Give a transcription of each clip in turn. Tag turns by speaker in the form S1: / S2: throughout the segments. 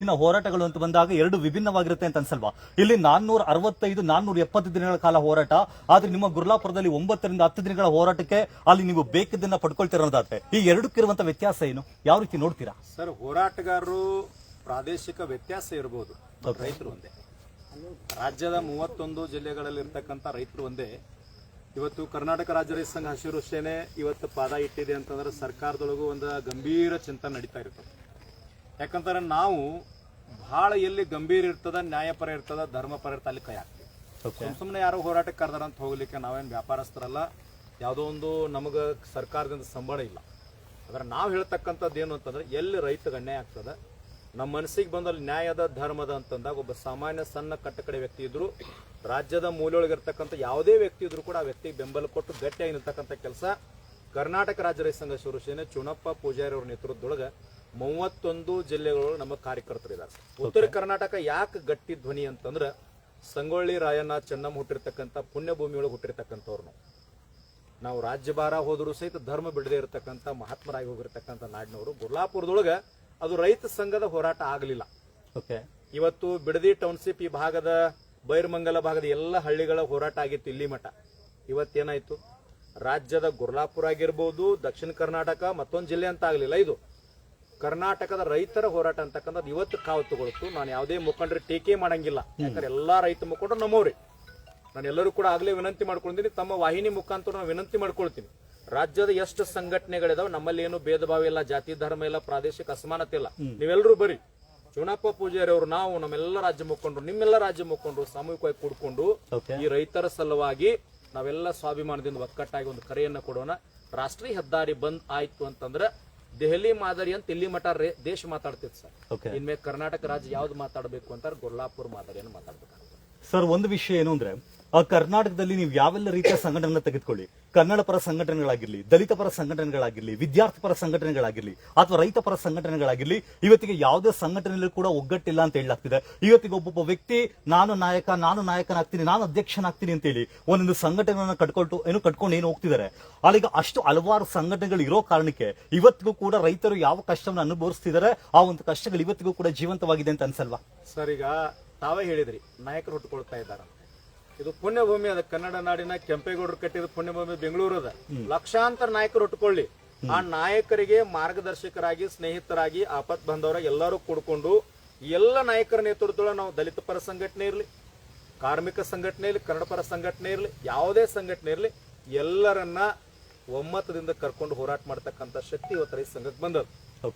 S1: ಇಲ್ಲಿನ ಹೋರಾಟಗಳು ಅಂತ ಬಂದಾಗ ಎರಡು ವಿಭಿನ್ನವಾಗಿರುತ್ತೆ ಅಂತ ಅನ್ಸಲ್ವಾ? ಇಲ್ಲಿ 465 470 ದಿನಗಳ ಕಾಲ ಹೋರಾಟ, ಆದ್ರೆ ನಿಮ್ಮ ಗುರ್ಲಾಪುರದಲ್ಲಿ 9 ರಿಂದ 10 ದಿನಗಳ ಹೋರಾಟಕ್ಕೆ ಅಲ್ಲಿ ನೀವು ಬೇಕಿದ್ದನ್ನ ಪಡ್ಕೊಳ್ತಿರೋದಾದ್ರೆ ಈ ಎರಡಕ್ಕಿರುವಂತ ವ್ಯತ್ಯಾಸ ಏನು, ಯಾವ ರೀತಿ ನೋಡ್ತೀರಾ?
S2: ಸರ್, ಹೋರಾಟಗಾರರು ಪ್ರಾದೇಶಿಕ ವ್ಯತ್ಯಾಸ ಇರಬಹುದು, ರೈತರು ಒಂದೇ. ರಾಜ್ಯದ 31 ಜಿಲ್ಲೆಗಳಲ್ಲಿ ಇರ್ತಕ್ಕಂಥ ರೈತರು ಒಂದೇ. ಇವತ್ತು ಕರ್ನಾಟಕ ರಾಜ್ಯ ರೈತ ಸಂಘ ಹಸಿರು ಸೇನೆ ಇವತ್ತು ಪಾದ ಇಟ್ಟಿದೆ ಅಂತಂದ್ರೆ ಸರ್ಕಾರದೊಳಗೂ ಒಂದು ಗಂಭೀರ ಚಿಂತನೆ ನಡೀತಾ ಇರ್ತದೆ. ಯಾಕಂದ್ರೆ ನಾವು ಬಹಳ ಎಲ್ಲಿ ಗಂಭೀರ ಇರ್ತದ, ನ್ಯಾಯಪರ ಇರ್ತದ, ಧರ್ಮಪರ ಇರ್ತದ ಅಲ್ಲಿ ಕೈ ಹಾಕ್ತೀವಿ. ಸುಮ್ಮನೆ ಯಾರೋ ಹೋರಾಟಕ್ಕೆ ಕರೆದಾರ ಅಂತ ಹೋಗ್ಲಿಕ್ಕೆ ನಾವೇನು ವ್ಯಾಪಾರಸ್ಥರಲ್ಲ, ಯಾವುದೋ ಒಂದು ನಮಗೆ ಸರ್ಕಾರದಿಂದ ಸಂಬಳ ಇಲ್ಲ. ಆದ್ರೆ ನಾವು ಹೇಳ್ತಕ್ಕಂಥದ್ದು ಏನು ಅಂತಂದ್ರೆ ಎಲ್ಲಿ ರೈತಗೆ ಅನ್ಯಾಯ ಆಗ್ತದೆ, ನಮ್ಮ ಮನಸ್ಸಿಗೆ ಬಂದಲ್ಲಿ ನ್ಯಾಯದ ಧರ್ಮದ ಅಂತಂದಾಗ ಒಬ್ಬ ಸಾಮಾನ್ಯ ಸಣ್ಣ ಕಟ್ಟಕಡೆ ವ್ಯಕ್ತಿ ಇದ್ರು, ರಾಜ್ಯದ ಮೂಲೆಯೊಳಗಿರ್ತಕ್ಕಂಥ ಯಾವುದೇ ವ್ಯಕ್ತಿ ಇದ್ರು ಕೂಡ ಆ ವ್ಯಕ್ತಿಗೆ ಬೆಂಬಲ ಕೊಟ್ಟು ಗಟ್ಟಿಯಾಗಿ ನಿಲ್ತಕ್ಕಂಥ ಕೆಲಸ ಕರ್ನಾಟಕ ರಾಜ್ಯ ರೈತ ಸಂಘ ಶಿವಸೇನೆ ಚುನಪ್ಪ ಪೂಜಾರಿ ಅವರ ನೇತೃತ್ವದೊಳಗೆ 31 ಜಿಲ್ಲೆಗಳು ನಮ್ಮ ಕಾರ್ಯಕರ್ತರು ಇದ್ದಾರೆ. ಉತ್ತರ ಕರ್ನಾಟಕ ಯಾಕೆ ಗಟ್ಟಿ ಧ್ವನಿ ಅಂತಂದ್ರೆ ಸಂಗೊಳ್ಳಿ ರಾಯಣ್ಣ ಚೆನ್ನಮ್ಮ ಹುಟ್ಟಿರ್ತಕ್ಕಂಥ ಪುಣ್ಯಭೂಮಿಯೊಳಗೆ ಹುಟ್ಟಿರ್ತಕ್ಕಂಥವ್ರು ನಾವು ರಾಜ್ಯಭಾರ ಹೋದರೂ ಸಹಿತ ಧರ್ಮ ಬಿಡದೆ ಇರತಕ್ಕಂಥ ಮಹಾತ್ಮರಾಗಿ ಹೋಗಿರ್ತಕ್ಕಂಥ ನಾಡಿನವರು. ಗುರ್ಲಾಪುರದೊಳಗೆ ಅದು ರೈತ ಸಂಘದ ಹೋರಾಟ ಆಗಲಿಲ್ಲ. ಇವತ್ತು ಬಿಡದಿ ಟೌನ್ಶಿಪ್ ಈ ಭಾಗದ ಬೈರಮಂಗಲ ಭಾಗದ ಎಲ್ಲ ಹಳ್ಳಿಗಳ ಹೋರಾಟ ಆಗಿತ್ತು ಇಲ್ಲಿ ಮಠ. ಇವತ್ತೇನಾಯ್ತು, ರಾಜ್ಯದ ಗುರ್ಲಾಪುರ ಆಗಿರ್ಬೋದು, ದಕ್ಷಿಣ ಕರ್ನಾಟಕ ಮತ್ತೊಂದು ಜಿಲ್ಲೆ ಅಂತ ಆಗಲಿಲ್ಲ, ಇದು ಕರ್ನಾಟಕದ ರೈತರ ಹೋರಾಟ ಅಂತಕ್ಕಂಥದ್ದು ಇವತ್ತು ಕಾವು ತಗೊಳ್ತು. ನಾನು ಯಾವುದೇ ಮುಖಂಡರು ಟೀಕೆ ಮಾಡಂಗಿಲ್ಲ, ಯಾಕಂದ್ರೆ ಎಲ್ಲಾ ರೈತ ಮುಖಂಡರು ನಮ್ಮವ್ರಿ. ನಾನು ಎಲ್ಲರೂ ಕೂಡ ಆಗ್ಲೇ ವಿನಂತಿ ಮಾಡ್ಕೊಳ್ತೀನಿ, ತಮ್ಮ ವಾಹಿನಿ ಮುಖಾಂತರ ನಾನು ವಿನಂತಿ ಮಾಡ್ಕೊಳ್ತೀನಿ. ರಾಜ್ಯದ ಎಷ್ಟು ಸಂಘಟನೆಗಳಿದಾವೆ, ನಮ್ಮಲ್ಲಿ ಏನು ಭೇದ ಭಾವ ಇಲ್ಲ, ಜಾತಿ ಧರ್ಮ ಇಲ್ಲ, ಪ್ರಾದೇಶಿಕ ಅಸಮಾನತೆ ಇಲ್ಲ. ನೀವೆಲ್ಲರೂ ಬರೀ ಚುನಪ್ಪ ಪೂಜಾರಿ ಅವರು, ನಾವು ನಮ್ಮೆಲ್ಲ ರಾಜ್ಯ ಮುಖಂಡರು, ನಿಮ್ಮೆಲ್ಲ ರಾಜ್ಯ ಮುಖಂಡರು ಸಾಮೂಹಿಕವಾಗಿ ಕೂಡ್ಕೊಂಡು ಈ ರೈತರ ಸಲುವಾಗಿ ನಾವೆಲ್ಲ ಸ್ವಾಭಿಮಾನದಿಂದ ಒಕ್ಕಟ್ಟಾಗಿ ಒಂದು ಕರೆಯನ್ನ ಕೊಡೋಣ. ರಾಷ್ಟ್ರೀಯ ಹೆದ್ದಾರಿ ಬಂದ್ ಆಯ್ತು ಅಂತಂದ್ರೆ ದೆಹಲಿ ಮಾದರಿ ಅಂತ ಇಲ್ಲಿ ಮಠ ದೇಶ ಮಾತಾಡ್ತಿತ್ತು ಸರ್. ಇನ್ಮೇ ಕರ್ನಾಟಕ ರಾಜ್ಯ ಯಾವ್ದು ಮಾತಾಡಬೇಕು ಅಂತ ಗುರ್ಲಾಪುರ ಮಾದರಿಯನ್ನು ಮಾತಾಡ್ಬೇಕಾಗ್ತದೆ.
S1: ಸರ್, ಒಂದು ವಿಷಯ ಏನು ಅಂದ್ರೆ ಕರ್ನಾಟಕದಲ್ಲಿ ನೀವು ಯಾವೆಲ್ಲ ರೀತಿಯ ಸಂಘಟನೆ ತೆಗೆದುಕೊಳ್ಳಿ, ಕನ್ನಡ ಪರ ಸಂಘಟನೆಗಳಾಗಿರ್ಲಿ, ದಲಿತ ಪರ ಸಂಘಟನೆಗಳಾಗಿರ್ಲಿ, ವಿದ್ಯಾರ್ಥಿ ಪರ ಸಂಘಟನೆಗಳಾಗಿರ್ಲಿ ಅಥವಾ ರೈತ ಪರ ಸಂಘಟನೆಗಳಾಗಿರ್ಲಿ, ಇವತ್ತಿಗೆ ಯಾವುದೇ ಸಂಘಟನೆಯಲ್ಲೂ ಕೂಡ ಒಗ್ಗಟ್ಟಿಲ್ಲ ಅಂತ ಹೇಳಲಾಗ್ತಿದೆ. ಇವತ್ತಿಗೆ ಒಬ್ಬೊಬ್ಬ ವ್ಯಕ್ತಿ ನಾನು ನಾಯಕನಾಗ್ತೀನಿ, ನಾನು ಅಧ್ಯಕ್ಷನಾಗ್ತೀನಿ ಅಂತ ಹೇಳಿ ಒಂದೊಂದು ಸಂಘಟನೆಗಳನ್ನ ಕಟ್ಕೊಂಡು ಏನು ಹೋಗ್ತಿದ್ದಾರೆ. ಅಲ್ಲಿಗ ಅಷ್ಟು ಹಲವಾರು ಸಂಘಟನೆಗಳು ಇರೋ ಕಾರಣಕ್ಕೆ ಇವತ್ತಿಗೂ ಕೂಡ ರೈತರು ಯಾವ ಕಷ್ಟವನ್ನು ಅನುಭವಿಸ್ತಿದ್ದಾರೆ, ಆ ಒಂದು ಕಷ್ಟಗಳು ಇವತ್ತಿಗೂ ಕೂಡ ಜೀವಂತವಾಗಿದೆ ಅಂತ ಅನ್ಸಲ್ವಾ?
S2: ಸರ್, ಈಗ ತಾವೇ ಹೇಳಿದ್ರಿ ನಾಯಕರು ಹುಟ್ಟುಕೊಳ್ತಾ ಇದ್ದಾರೆ. ಇದು ಪುಣ್ಯಭೂಮಿ ಅದ, ಕನ್ನಡ ನಾಡಿನ ಕೆಂಪೇಗೌಡರು ಕಟ್ಟಿದ ಪುಣ್ಯಭೂಮಿ ಬೆಂಗಳೂರು ಅದ. ಲಕ್ಷಾಂತರ ನಾಯಕರು ಹುಟ್ಟುಕೊಳ್ಳಿ, ಆ ನಾಯಕರಿಗೆ ಮಾರ್ಗದರ್ಶಕರಾಗಿ, ಸ್ನೇಹಿತರಾಗಿ, ಆಪತ್ ಬಂದವರಾಗಿ ಎಲ್ಲರೂ ಕೂಡ್ಕೊಂಡು ಎಲ್ಲ ನಾಯಕರ ನೇತೃತ್ವದೊಳಗೆ ನಾವು ದಲಿತ ಪರ ಸಂಘಟನೆ ಇರಲಿ, ಕಾರ್ಮಿಕ ಸಂಘಟನೆ ಇರಲಿ, ಕನ್ನಡ ಪರ ಸಂಘಟನೆ ಇರಲಿ, ಯಾವುದೇ ಸಂಘಟನೆ ಇರಲಿ, ಎಲ್ಲರನ್ನ ಒಮ್ಮತದಿಂದ ಕರ್ಕೊಂಡು ಹೋರಾಟ ಮಾಡ್ತಕ್ಕಂಥ ಶಕ್ತಿ ಇವತ್ತು ರೈತ ಸಂಘಕ್ಕೆ ಬಂದದ್ದು.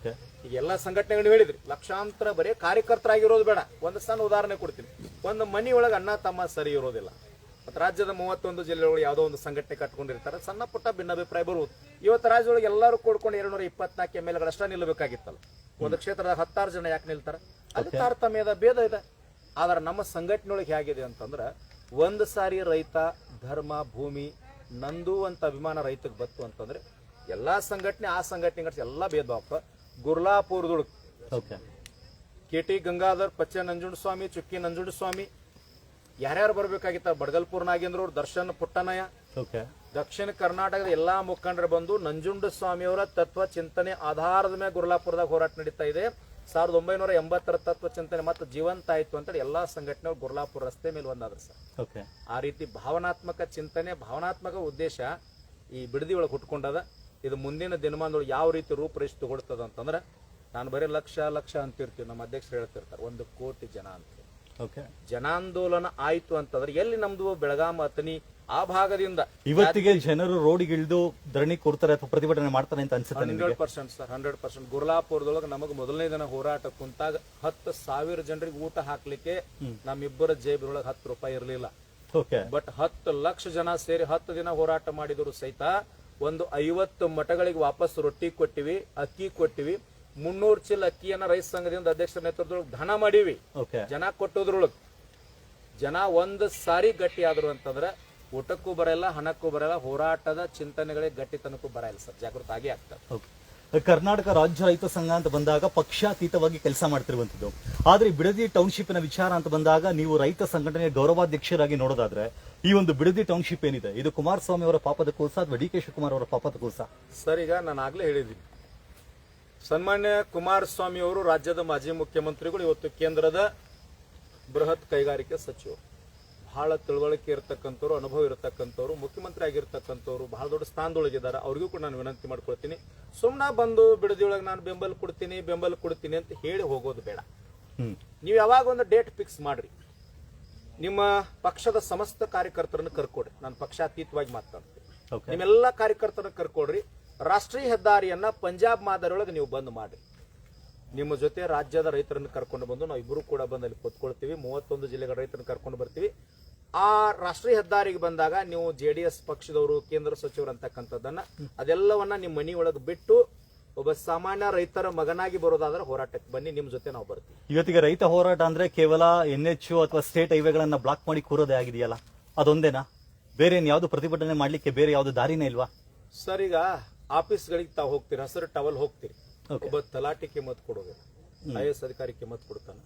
S2: ಈಗ ಎಲ್ಲಾ ಸಂಘಟನೆಗಳು ಹೇಳಿದ್ರಿ, ಲಕ್ಷಾಂತರ ಬರೀ ಕಾರ್ಯಕರ್ತರಾಗಿರೋದು ಬೇಡ. ಒಂದು ಸಣ್ಣ ಉದಾಹರಣೆ ಕೊಡ್ತೀನಿ. ಒಂದು ಮನಿ ಒಳಗೆ ಅಣ್ಣ ತಮ್ಮ ಸರಿ ಇರೋದಿಲ್ಲ, ಮತ್ತು ರಾಜ್ಯದ 31 ಜಿಲ್ಲೆಗಳು ಯಾವುದೋ ಒಂದು ಸಂಘಟನೆ ಕಟ್ಕೊಂಡಿರ್ತಾರೆ, ಸಣ್ಣ ಪುಟ್ಟ ಭಿನ್ನಾಭಿಪ್ರಾಯ ಬರುವುದು. ಇವತ್ತು ರಾಜ್ಯದೊಳಗೆ ಎಲ್ಲರೂ ಕೂಡ್ಕೊಂಡು 224 MLA ಅಷ್ಟೇ ನಿಲ್ಲಬೇಕಾಗಿತ್ತಲ್ಲ. ಒಂದು ಕ್ಷೇತ್ರದ 16 ಜನ ಯಾಕೆ ನಿಲ್ತಾರೆ? ಅಲ್ಲಿ ತಾರತಮ್ಯದ ಭೇದ ಇದೆ. ಆದ್ರೆ ನಮ್ಮ ಸಂಘಟನೆಯೊಳಗೆ ಹೇಗಿದೆ ಅಂತಂದ್ರೆ, ಒಂದು ಸಾರಿ ರೈತ ಧರ್ಮ ಭೂಮಿ ನಂದು ಅಂತ ಅಭಿಮಾನ ರೈತಕ್ಕೆ ಬತ್ತು ಅಂತಂದ್ರೆ ಎಲ್ಲಾ ಸಂಘಟನೆ ಆ ಸಂಘಟನೆ ಎಲ್ಲಾ ಭೇದ ಭಾವ. ಗುರ್ಲಾಪುರದೊಳಗೆ KT ಗಂಗಾಧರ್, ಪಚ್ಚ ನಂಜುಂಡಸ್ವಾಮಿ, ಚುಕ್ಕಿ ನಂಜುಂಡಸ್ವಾಮಿ ಯಾರ್ಯಾರು ಬರ್ಬೇಕಾಗಿತ್ತ, ಬಡಗಲ್ಪುರ್ ನಾಗೇಂದ್ರ ಅವ್ರು, ದರ್ಶನ್ ಪುಟ್ಟನಯ್ಯ, ದಕ್ಷಿಣ ಕರ್ನಾಟಕದ ಎಲ್ಲಾ ಮುಖಂಡರು ಬಂದು ನಂಜುಂಡಸ್ವಾಮಿ ಅವರ ತತ್ವ ಚಿಂತನೆ ಆಧಾರದ ಮೇಲೆ ಗುರ್ಲಾಪುರದಾಗ ಹೋರಾಟ ನಡೀತಾ ಇದೆ. 1980ರ ತತ್ವ ಚಿಂತನೆ ಮತ್ತೆ ಜೀವಂತ ಆಯ್ತು ಅಂತ ಎಲ್ಲಾ ಸಂಘಟನೆಗಳು ಗುರ್ಲಾಪುರ ರಸ್ತೆ ಮೇಲೆ ಒಂದಾದ್ರು ಸರ್. ಆ ರೀತಿ ಭಾವನಾತ್ಮಕ ಚಿಂತನೆ, ಭಾವನಾತ್ಮಕ ಉದ್ದೇಶ ಈ ಬಿಡದಿ ಒಳಗೆ ಹುಟ್ಕೊಂಡದ. ಇದು ಮುಂದಿನ ದಿನಮಾನದೊಳಗೆ ಯಾವ ರೀತಿ ರೂಪರೇಷೆ ತಗೊಳ್ತದ ಅಂತಂದ್ರೆ, ನಾನು ಬರೀ ಲಕ್ಷ ಅಂತಿರ್ತೀವಿ, ನಮ್ಮ ಅಧ್ಯಕ್ಷರು ಹೇಳ್ತಿರ್ತಾರೆ 1 ಕೋಟಿ ಜನ ಅಂತ. ಜನಾಂದೋಲನ ಆಯ್ತು ಅಂತಂದ್ರೆ ಎಲ್ಲಿ ನಮ್ದು ಬೆಳಗಾಂ ಅಥಣಿ ಆ ಭಾಗದಿಂದ
S1: ಇವತ್ತಿಗೆ ಜನರು ರೋಡಿಗಿಳಿದು ಧರಣಿ ಕೊಡ್ತಾರೆ ಅಥವಾ ಪ್ರತಿಭಟನೆ ಮಾಡ್ತಾರೆ ಅಂತ ಅನ್ಸುತ್ತೆ?
S2: 100% ಸರ್, 100%. ಗುರ್ಲಾಪುರದೊಳಗೆ ನಮಗೆ ಮೊದಲನೇ ದಿನ ಹೋರಾಟ ಕುಂತಾಗ 10,000 ಜನರಿಗೆ ಊಟ ಹಾಕ್ಲಿಕ್ಕೆ ನಮ್ಮಿಬ್ಬರ ಜೇಬಿನೊಳಗೆ 10 ರೂಪಾಯಿ ಇರಲಿಲ್ಲ. ಬಟ್ 10 ಲಕ್ಷ ಜನ ಸೇರಿ 10 ದಿನ ಹೋರಾಟ ಮಾಡಿದ್ರು ಸಹಿತ ಒಂದು 50 ಮಠಗಳಿಗೆ ವಾಪಸ್ ರೊಟ್ಟಿ ಕೊಟ್ಟಿವಿ, ಅಕ್ಕಿ ಕೊಟ್ಟಿವಿ. 300 ಚೀಲ ಅಕ್ಕಿಯನ್ನ ರೈತ ಸಂಘದಿಂದ ಅಧ್ಯಕ್ಷರ ನೇತೃತ್ವದೊಳಗೆ ದಾನ ಮಾಡಿವಿ. ಜನ ಕೊಟ್ಟೋದ್ರೊಳಗೆ ಜನ ಒಂದು ಸಾರಿ ಗಟ್ಟಿ ಆದ್ರು ಅಂತಂದ್ರೆ ಊಟಕ್ಕೂ ಬರಲ್ಲ, ಹಣಕ್ಕೂ ಬರಲ್ಲ, ಹೋರಾಟದ ಚಿಂತನೆಗಳಿಗೆ ಗಟ್ಟಿತನಕ್ಕೂ ಬರಲ್ಲ ಸರ್. ಜಾಗೃತ ಆಗೇ ಆಗ್ತದೆ.
S1: ಕರ್ನಾಟಕ ರಾಜ್ಯ ರೈತ ಸಂಘ ಅಂತ ಬಂದಾಗ ಪಕ್ಷಾತೀತವಾಗಿ ಕೆಲಸ ಮಾಡ್ತಿರುವಂತದ್ದು. ಆದ್ರೆ ಬಿಡದಿ ಟೌನ್ಶಿಪ್ ನ ವಿಚಾರ ಅಂತ ಬಂದಾಗ ನೀವು ರೈತ ಸಂಘಟನೆಯ ಗೌರವಾಧ್ಯಕ್ಷರಾಗಿ ನೋಡೋದಾದ್ರೆ ಈ ಒಂದು ಬಿಡದಿ ಟೌನ್ಶಿಪ್ ಏನಿದೆ, ಇದು ಕುಮಾರಸ್ವಾಮಿ ಅವರ ಪಾಪದ ಕೂಸ ಅಥವಾ DK ಶಿವಕುಮಾರ್ ಅವರ ಪಾಪದ ಕೂಸ?
S2: ಸರ್, ಈಗ ನಾನು ಆಗ್ಲೇ ಹೇಳಿದ್ದೀನಿ, ಸನ್ಮಾನ್ಯ ಕುಮಾರಸ್ವಾಮಿ ಅವರು ರಾಜ್ಯದ ಮಾಜಿ ಮುಖ್ಯಮಂತ್ರಿಗಳು, ಇವತ್ತು ಕೇಂದ್ರದ ಬೃಹತ್ ಕೈಗಾರಿಕೆ ಸಚಿವರು, ಬಹಳ ತಿಳುವಳಿಕೆ ಇರತಕ್ಕಂಥವ್ರು, ಅನುಭವ ಇರತಕ್ಕಂಥವ್ರು, ಮುಖ್ಯಮಂತ್ರಿ ಆಗಿರ್ತಕ್ಕಂಥವ್ರು, ಬಹಳ ದೊಡ್ಡ ಸ್ಥಾನದೊಳಗಿದ್ದಾರೆ. ಅವ್ರಿಗೂ ಕೂಡ ನಾನು ವಿನಂತಿ ಮಾಡ್ಕೊಳ್ತೀನಿ, ಸುಮ್ಮನೆ ಬಂದು ಬಿಡದಿಯೊಳಗೆ ನಾನು ಬೆಂಬಲ ಕೊಡ್ತೀನಿ ಅಂತ ಹೇಳಿ ಹೋಗೋದು ಬೇಡ. ನೀವು ಯಾವಾಗ ಒಂದು ಡೇಟ್ ಫಿಕ್ಸ್ ಮಾಡ್ರಿ, ನಿಮ್ಮ ಪಕ್ಷದ ಸಮಸ್ತ ಕಾರ್ಯಕರ್ತರನ್ನು ಕರ್ಕೊಡ್ರಿ. ನಾನು ಪಕ್ಷಾತೀತವಾಗಿ ಮಾತಾಡ್ತೀನಿ. ನಿಮ್ಮೆಲ್ಲ ಕಾರ್ಯಕರ್ತರನ್ನ ಕರ್ಕೊಡ್ರಿ. ರಾಷ್ಟ್ರೀಯ ಹೆದ್ದಾರಿಯನ್ನ ಪಂಜಾಬ್ ಮಾದರಿಯೊಳಗೆ ನೀವು ಬಂದ್ ಮಾಡ್ರಿ. ನಿಮ್ಮ ಜೊತೆ ರಾಜ್ಯದ ರೈತರನ್ನು ಕರ್ಕೊಂಡು ಬಂದು ನಾವು ಇಬ್ಬರು ಕೂಡ ಬಂದು ಅಲ್ಲಿ ಕೂತ್ಕೊಳ್ತೀವಿ. 31 ಜಿಲ್ಲೆಗಳ ರೈತರನ್ನು ಕರ್ಕೊಂಡು ಬರ್ತೀವಿ. ಆ ರಾಷ್ಟ್ರೀಯ ಹೆದ್ದಾರಿಗೆ ಬಂದಾಗ ನೀವು JDS ಪಕ್ಷದವರು, ಕೇಂದ್ರ ಸಚಿವರು ಅಂತಕ್ಕಂಥದ್ದನ್ನ ಅದೆಲ್ಲವನ್ನ ನಿಮ್ಮ ಮನೆಯೊಳಗೆ ಬಿಟ್ಟು ಒಬ್ಬ ಸಾಮಾನ್ಯ ರೈತರ ಮಗನಾಗಿ ಬರೋದಾದ್ರೆ ಹೋರಾಟಕ್ಕೆ ಬನ್ನಿ, ನಿಮ್ ಜೊತೆ ನಾವು ಬರ್ತೀವಿ.
S1: ಇವತ್ತಿಗೆ ರೈತ ಹೋರಾಟ ಅಂದ್ರೆ ಕೇವಲ NH ಅಥವಾ ಸ್ಟೇಟ್ ಹೈವೇಗಳನ್ನ ಬ್ಲಾಕ್ ಮಾಡಿ ಕೂರೋದೇ ಆಗಿದೆಯಲ್ಲ, ಅದೊಂದೇನಾ? ಬೇರೆ ಯಾವ್ದು ಪ್ರತಿಭಟನೆ ಮಾಡ್ಲಿಕ್ಕೆ ಬೇರೆ ಯಾವ್ದು ದಾರಿನೇ ಇಲ್ವಾ?
S2: ಸರ್, ಈಗ ಆಫೀಸ್ಗಳಿಗೆ ತಾವು ಹೋಗ್ತೀರಿ, ಹಸಿರು ಟವಲ್ ಹೋಗ್ತೀರಿ, ಒಬ್ಬ ತಲಾಟಿಗೆ ಮತ್ ಕೊಡೋದಿಲ್ಲ, IAS ಅಧಿಕಾರಿಗೆ ಮತ್ ಕೊಡ್ತಾನೆ.